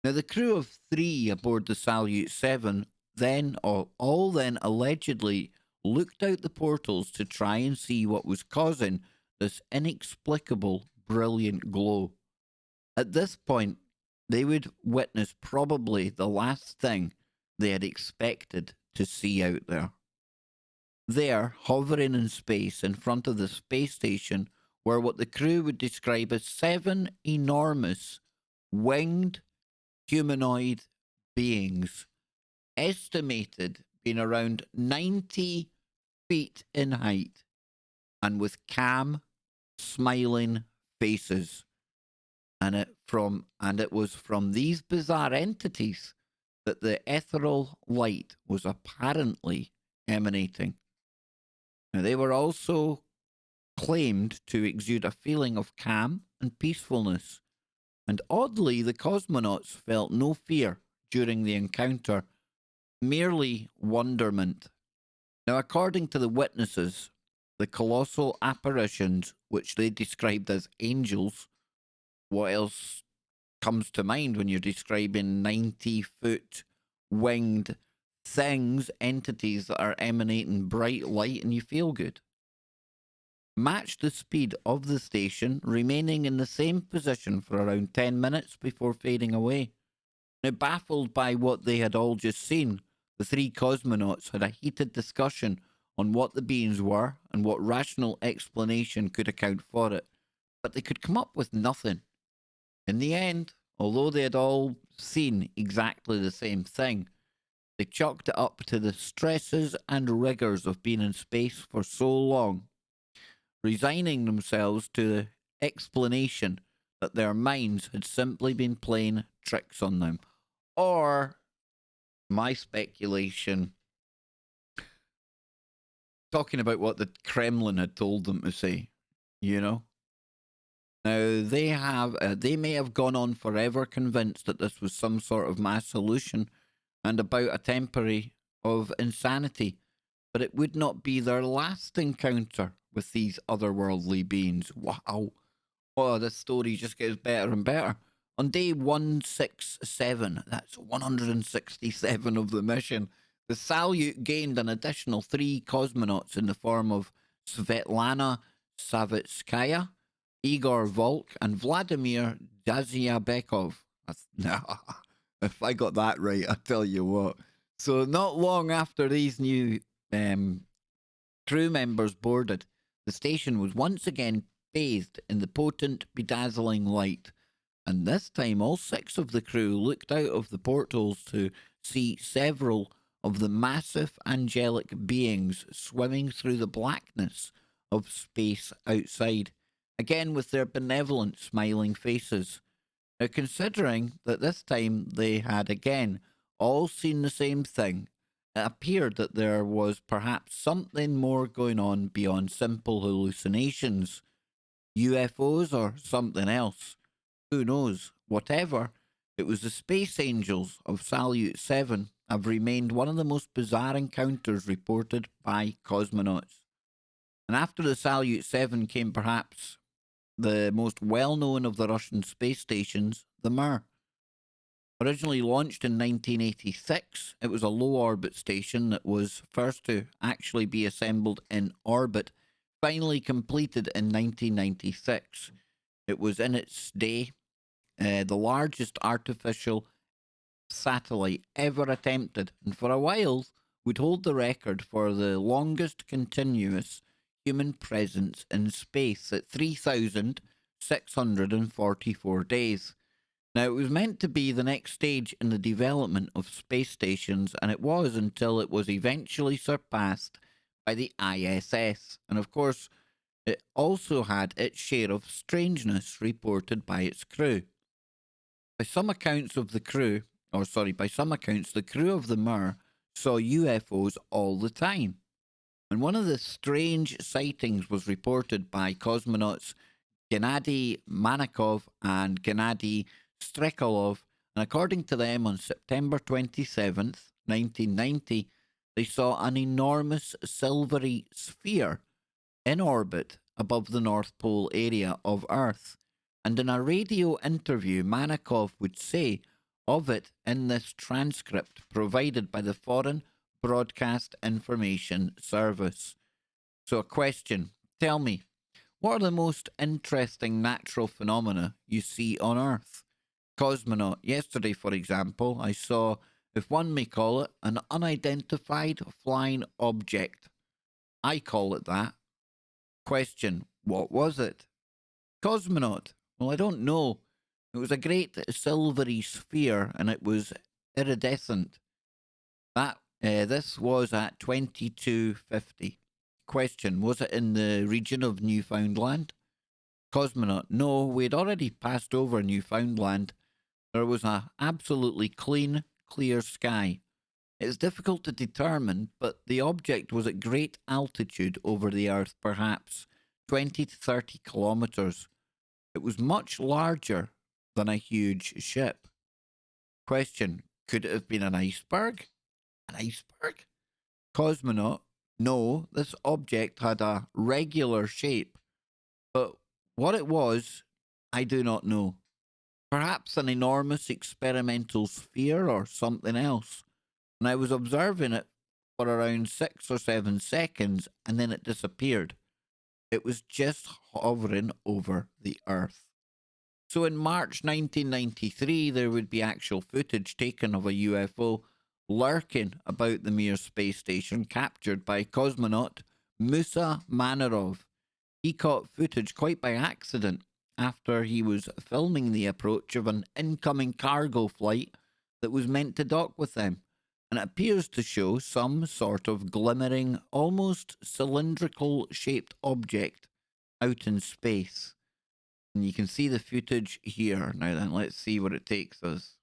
Speaker 1: Now, the crew of 3 aboard the Salyut 7 then all then allegedly looked out the portals to try and see what was causing this inexplicable, brilliant glow. At this point, they would witness probably the last thing they had expected to see out there. There, hovering in space in front of the space station, were what the crew would describe as 7 enormous, winged, humanoid beings, estimated being around 90 feet in height, and with calm, smiling faces. And it was from these bizarre entities that the ethereal light was apparently emanating. Now, they were also claimed to exude a feeling of calm and peacefulness, and oddly, the cosmonauts felt no fear during the encounter, merely wonderment. Now, according to the witnesses, the colossal apparitions, which they described as angels, what else comes to mind when you're describing 90-foot winged things, entities that are emanating bright light and you feel good, matched the speed of the station, remaining in the same position for around 10 minutes before fading away. Now, baffled by what they had all just seen, the 3 cosmonauts had a heated discussion on what the beings were and what rational explanation could account for it, but they could come up with nothing. In the end, although they had all seen exactly the same thing, they chalked it up to the stresses and rigors of being in space for so long, resigning themselves to the explanation that their minds had simply been playing tricks on them. Or, my speculation, talking about what the Kremlin had told them to say, you know? Now, they may have gone on forever convinced that this was some sort of mass hallucination and about a temporary of insanity, but it would not be their last encounter with these otherworldly beings. Wow. Oh, this story just gets better and better. On day 167, that's 167 of the mission, the Salyut gained an additional 3 cosmonauts in the form of Svetlana Savitskaya, Igor Volk, and Vladimir Dazyabekov. If I got that right, I tell you what. So, not long after these new um, crew members boarded, the station was once again bathed in the potent, bedazzling light. And this time, all six of the crew looked out of the portholes to see several of the massive angelic beings swimming through the blackness of space outside, again with their benevolent, smiling faces. Now, considering that this time they had again all seen the same thing, it appeared that there was perhaps something more going on beyond simple hallucinations, UFOs, or something else. Who knows? Whatever, it was the space angels of Salyut 7 have remained one of the most bizarre encounters reported by cosmonauts. And after the Salyut 7 came perhaps the most well known of the Russian space stations, the Mir. Originally launched in 1986, it was a low orbit station that was first to actually be assembled in orbit, finally completed in 1996. It was in its day the largest artificial satellite ever attempted, and for a while would hold the record for the longest continuous human presence in space at 3,644 days. Now, it was meant to be the next stage in the development of space stations, and it was until it was eventually surpassed by the ISS. And of course, it also had its share of strangeness reported by its crew. By some accounts of the crew, by some accounts, the crew of the Mir saw UFOs all the time. And one of the strange sightings was reported by cosmonauts Gennady Manikov and Gennady Strekalov. And according to them, on September 27th, 1990, they saw an enormous silvery sphere in orbit above the North Pole area of Earth. And in a radio interview, Manikov would say of it in this transcript provided by the Foreign Broadcast Information Service. So, a question: tell me, what are the most interesting natural phenomena you see on Earth? Cosmonaut: yesterday, for example, I saw, if one may call it, an unidentified flying object. I call it that. Question: what was it? Cosmonaut: well, I don't know. It was a great silvery sphere and it was iridescent. This was at 2250. Question: was it in the region of Newfoundland? Cosmonaut: no, we had already passed over Newfoundland. There was a absolutely clean, clear sky. It's difficult to determine, but the object was at great altitude over the Earth, perhaps 20 to 30 kilometres. It was much larger than a huge ship. Question: could it have been an iceberg? An iceberg? Cosmonaut: no, this object had a regular shape, but what it was, I do not know. Perhaps an enormous experimental sphere or something else. And I was observing it for around 6 or 7 seconds and then it disappeared. It was just hovering over the Earth. So in March 1993, there would be actual footage taken of a UFO lurking about the Mir space station, captured by cosmonaut Musa Manarov. He caught footage quite by accident after he was filming the approach of an incoming cargo flight that was meant to dock with them, and it appears to show some sort of glimmering, almost cylindrical shaped object out in space. And you can see the footage here. Now then, let's see where it takes us.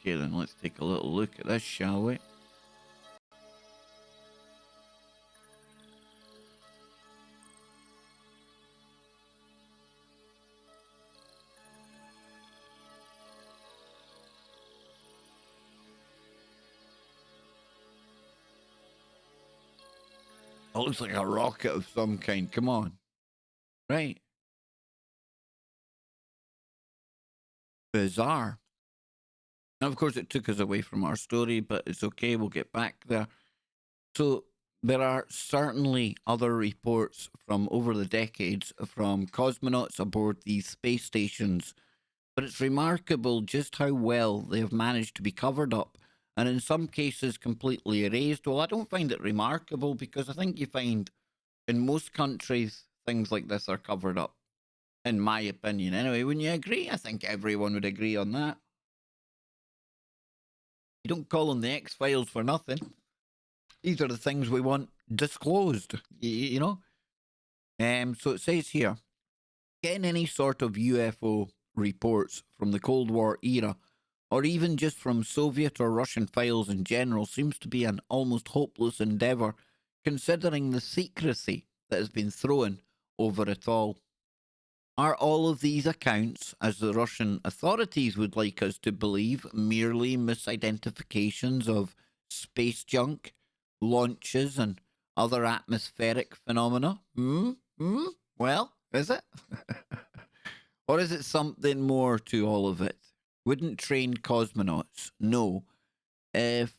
Speaker 1: Okay then, let's take a little look at this, shall we? It looks like a rocket of some kind. Come on. Right. Bizarre. And of course, it took us away from our story, but it's okay. We'll get back there. So, there are certainly other reports from over the decades from cosmonauts aboard these space stations but it's remarkable just how well they have managed to be covered up, and in some cases completely erased. Well, I don't find it remarkable because I think you find in most countries things like this are covered up, in my opinion. Anyway, wouldn't you agree? I think everyone would agree on that. You don't call them the X-Files for nothing. These are the things we want disclosed, you know? So it says here, getting any sort of UFO reports from the Cold War era, or even just from Soviet or Russian files in general, seems to be an almost hopeless endeavour, considering the secrecy that has been thrown over it all. Are all of these accounts, as the Russian authorities would like us to believe, merely misidentifications of space junk, launches, and other atmospheric phenomena? Well, is it? Or is it something more to all of it? Wouldn't trained cosmonauts know if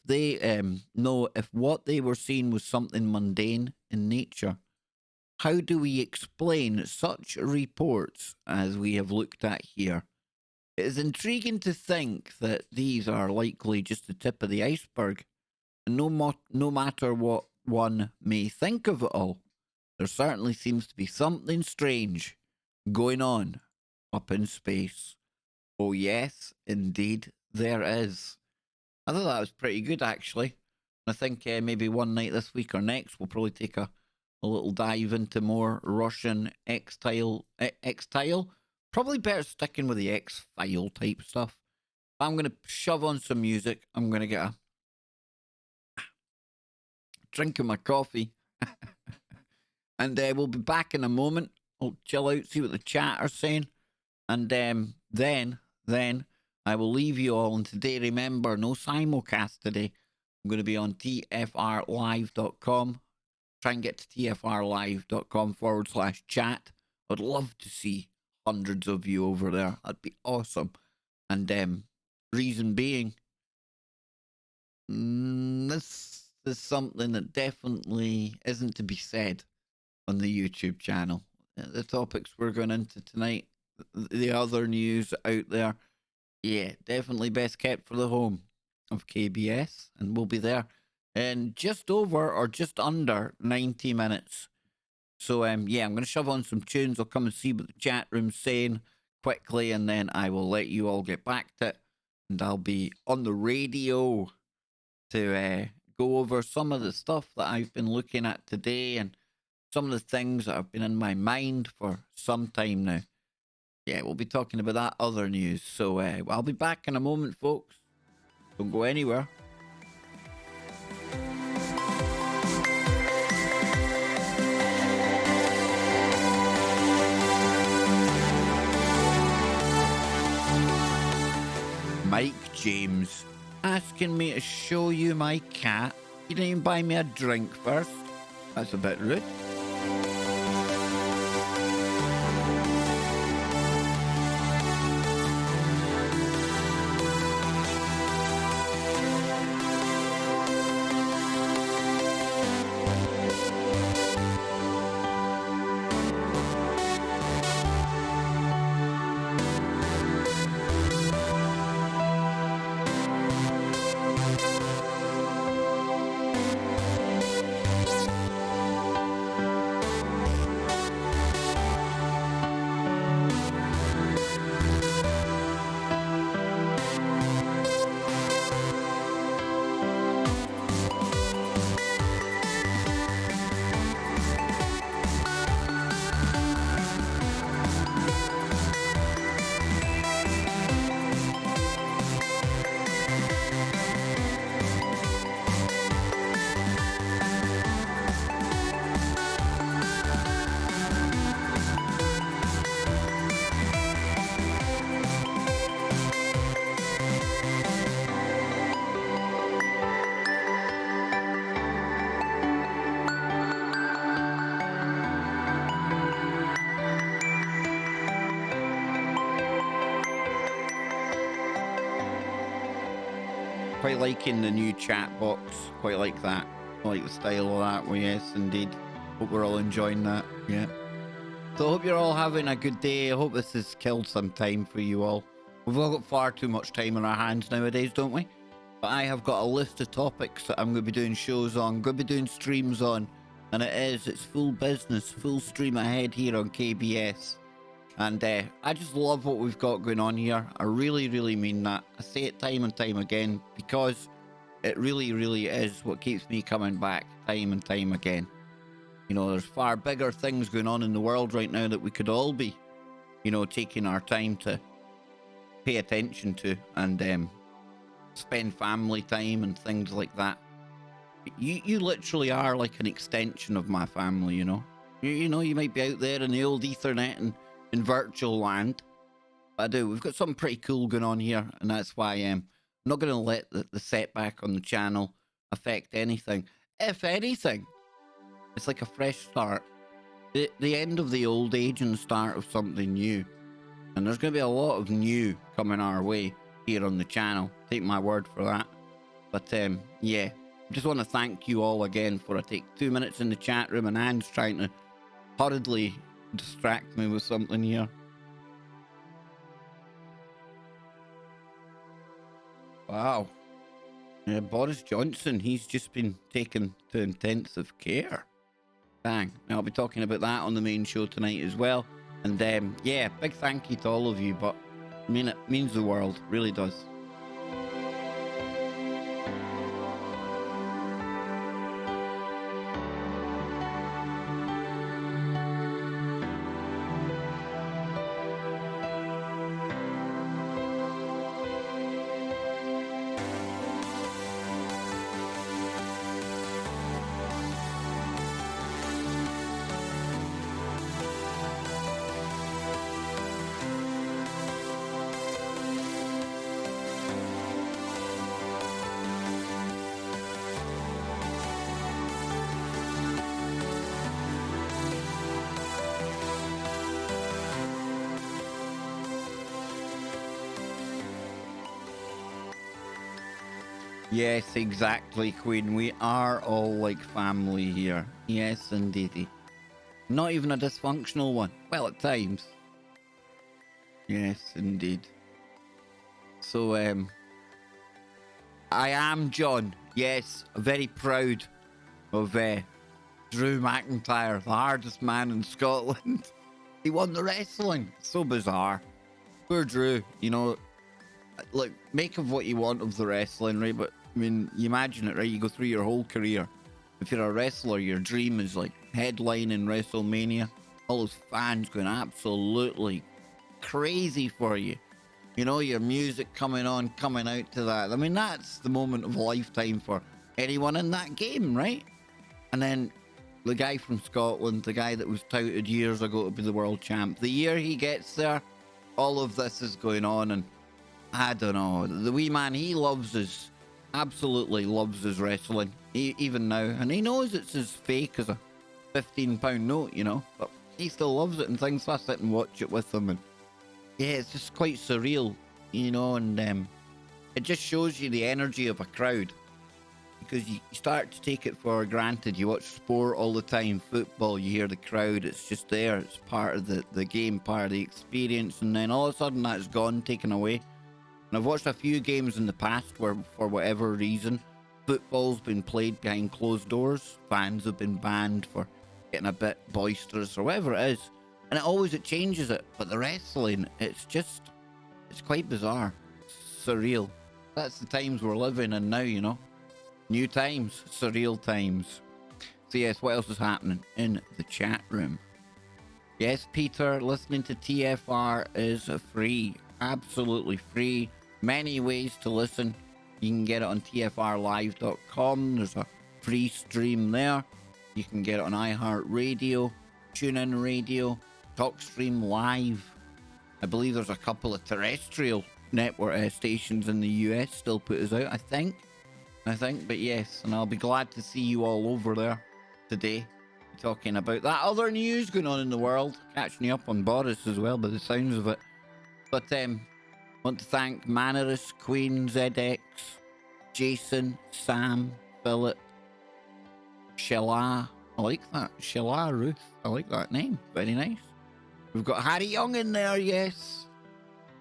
Speaker 1: what they were seeing was something mundane in nature? How do we explain such reports as we have looked at here? It is intriguing to think that these are likely just the tip of the iceberg, and no matter what one may think of it all, there certainly seems to be something strange going on up in space. Oh yes, indeed, there is. I thought that was pretty good, actually. I think maybe one night this week or next, we'll probably take a little dive into more Russian X-Tile. Probably better sticking with the X-File type stuff. I'm going to shove on some music. I'm going to get a drink of my coffee. And we'll be back in a moment. I'll chill out, see what the chat are saying. And then I will leave you all. And today, remember, no simulcast today. I'm going to be on tfrlive.com. Try and get to tfrlive.com/chat. I'd love to see hundreds of you over there. That'd be awesome. And reason being, this is something that definitely isn't to be said on the YouTube channel. The topics we're going into tonight, the other news out there, yeah, definitely best kept for the home of KBS, and we'll be there in just over or just under 90 minutes. So, yeah, I'm going to shove on some tunes. I'll come and see what the chat room's saying quickly, and then I will let you all get back to it, and I'll be on the radio to go over some of the stuff that I've been looking at today and some of the things that have been in my mind for some time now. Yeah, we'll be talking about that other news. So I'll be back in a moment, folks. Don't go anywhere. Mike James asking me to show you my cat. You didn't even buy me a drink first. That's a bit rude. Quite liking the new chat box. Quite like that. I like the style of that. Well, yes, indeed. Hope we're all enjoying that. Yeah. So I hope you're all having a good day. I hope this has killed some time for you all. We've all got far too much time on our hands nowadays, don't we? But I have got a list of topics that I'm going to be doing shows on, going to be doing streams on, and it's full business, full stream ahead here on KBS. And I just love what we've got going on here. I really, really mean that. I say it time and time again because it really, really is what keeps me coming back time and time again. You know, there's far bigger things going on in the world right now that we could all be, you know, taking our time to pay attention to and spend family time and things like that. You literally are like an extension of my family, you know. You know, you might be out there in the old Ethernet and in virtual land. But I do. We've got something pretty cool going on here, and that's why I'm not going to let the setback on the channel affect anything. If anything, it's like a fresh start. The end of the old age and the start of something new. And there's going to be a lot of new coming our way here on the channel. Take my word for that. But yeah, I just want to thank you all again for I take 2 minutes in the chat room and Anne's trying to hurriedly distract me with something here. Wow. Yeah, Boris Johnson, he's just been taken to intensive care. Dang. I'll be talking about that on the main show tonight as well. And yeah, big thank you to all of you, but I mean, it means the world, really does. Yes, exactly, Queen. We are all like family here. Yes, indeedy. Not even a dysfunctional one. Well, at times. Yes, indeed. So, I am John. Yes, very proud of Drew McIntyre, the hardest man in Scotland. He won the wrestling. So bizarre. Poor Drew, you know. Look, make of what you want of the wrestling, right? But I mean, you imagine it, right? You go through your whole career. If you're a wrestler, your dream is like headlining WrestleMania. All those fans going absolutely crazy for you. You know, your music coming on, coming out to that. I mean, that's the moment of a lifetime for anyone in that game, right? And then the guy from Scotland, the guy that was touted years ago to be the world champ, the year he gets there, all of this is going on, and I don't know. The wee man, he absolutely loves his wrestling, even now. And he knows it's as fake as a £15 note, you know. But he still loves it and things, so I sit and watch it with him. And yeah, it's just quite surreal, you know. And it just shows you the energy of a crowd. Because you start to take it for granted. You watch sport all the time, football, you hear the crowd. It's just there. It's part of the game, part of the experience. And then all of a sudden that's gone, taken away. And I've watched a few games in the past where, for whatever reason, football's been played behind closed doors. Fans have been banned for getting a bit boisterous or whatever it is. And it changes it. But the wrestling, it's quite bizarre. It's surreal. That's the times we're living in now, you know. New times, surreal times. So yes, what else is happening in the chat room? Yes, Peter, listening to TFR is free. Absolutely free. Many ways to listen. You can get it on tfrlive.com. There's a free stream there. You can get it on iHeartRadio, TuneIn Radio, TalkStream Live. I believe there's a couple of terrestrial network stations in the US still put us out, I think, but yes, and I'll be glad to see you all over there today, talking about that other news going on in the world, catching you up on Boris as well by the sounds of it. But want to thank Manarus, Queen, ZX, Jason, Sam, Philip, Sheila. I like that. Sheila Ruth. I like that name. Very nice. We've got Harry Young in there, yes.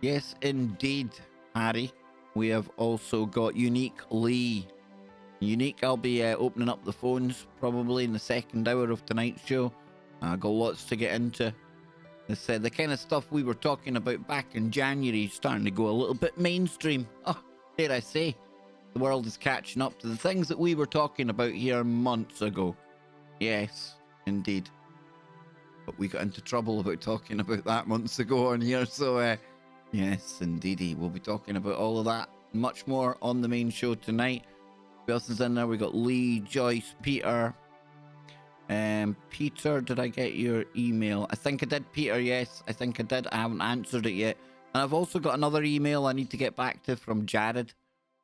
Speaker 1: Yes, indeed, Harry. We have also got Unique Lee. Unique, I'll be opening up the phones probably in the second hour of tonight's show. I got lots to get into. It's the kind of stuff we were talking about back in January is starting to go a little bit mainstream. Oh, dare I say, the world is catching up to the things that we were talking about here months ago. Yes, indeed. But we got into trouble about talking about that months ago on here, so yes, indeedy. We'll be talking about all of that, much more on the main show tonight. Who else is in there? We got Lee, Joyce, Peter. Peter, did I get your email? I think I did, Peter. Yes, I think I did. I haven't answered it yet. And I've also got another email I need to get back to from Jared.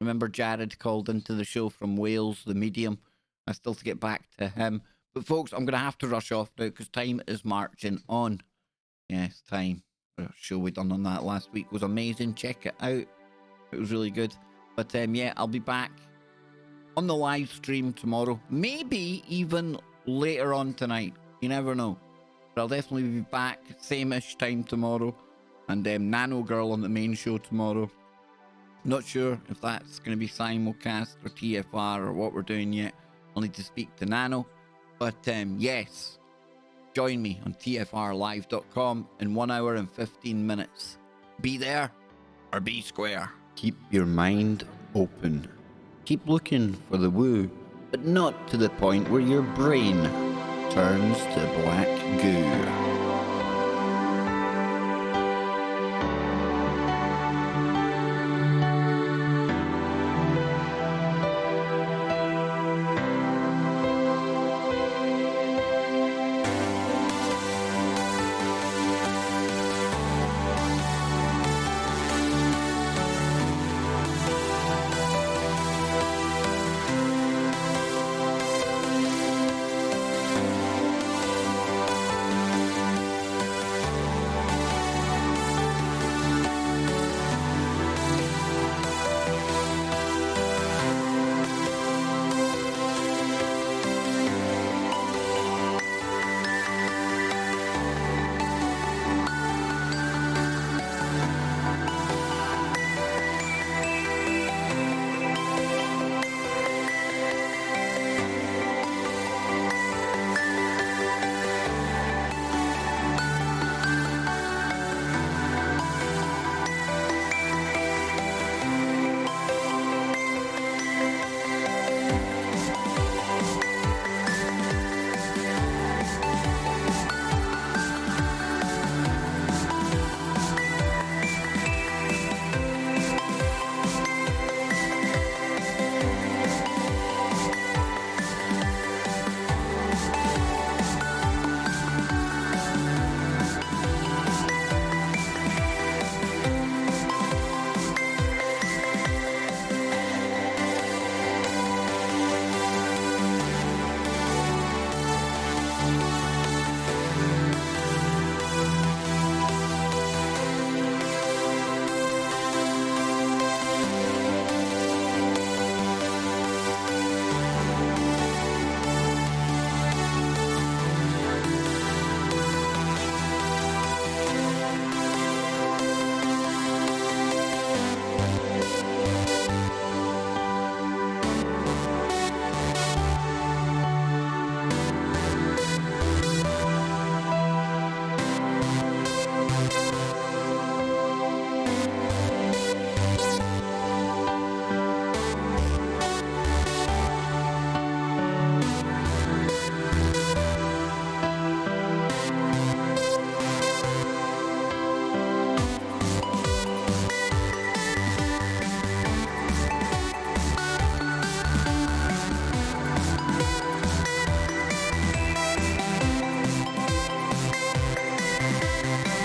Speaker 1: Remember, Jared called into the show from Wales, the medium. I still to get back to him. But folks, I'm going to have to rush off now because time is marching on. Yes, time. The show we done on that last week was amazing. Check it out. It was really good. But yeah, I'll be back on the live stream tomorrow. Maybe even later on tonight. You never know. But I'll definitely be back same-ish time tomorrow. And Nano Girl on the main show tomorrow. Not sure if that's going to be simulcast or TFR or what we're doing yet. I'll need to speak to Nano. But yes, join me on tfrlive.com in 1 hour and 15 minutes. Be there or be square. Keep your mind open. Keep looking for the woo, but not to the point where your brain turns to black goo.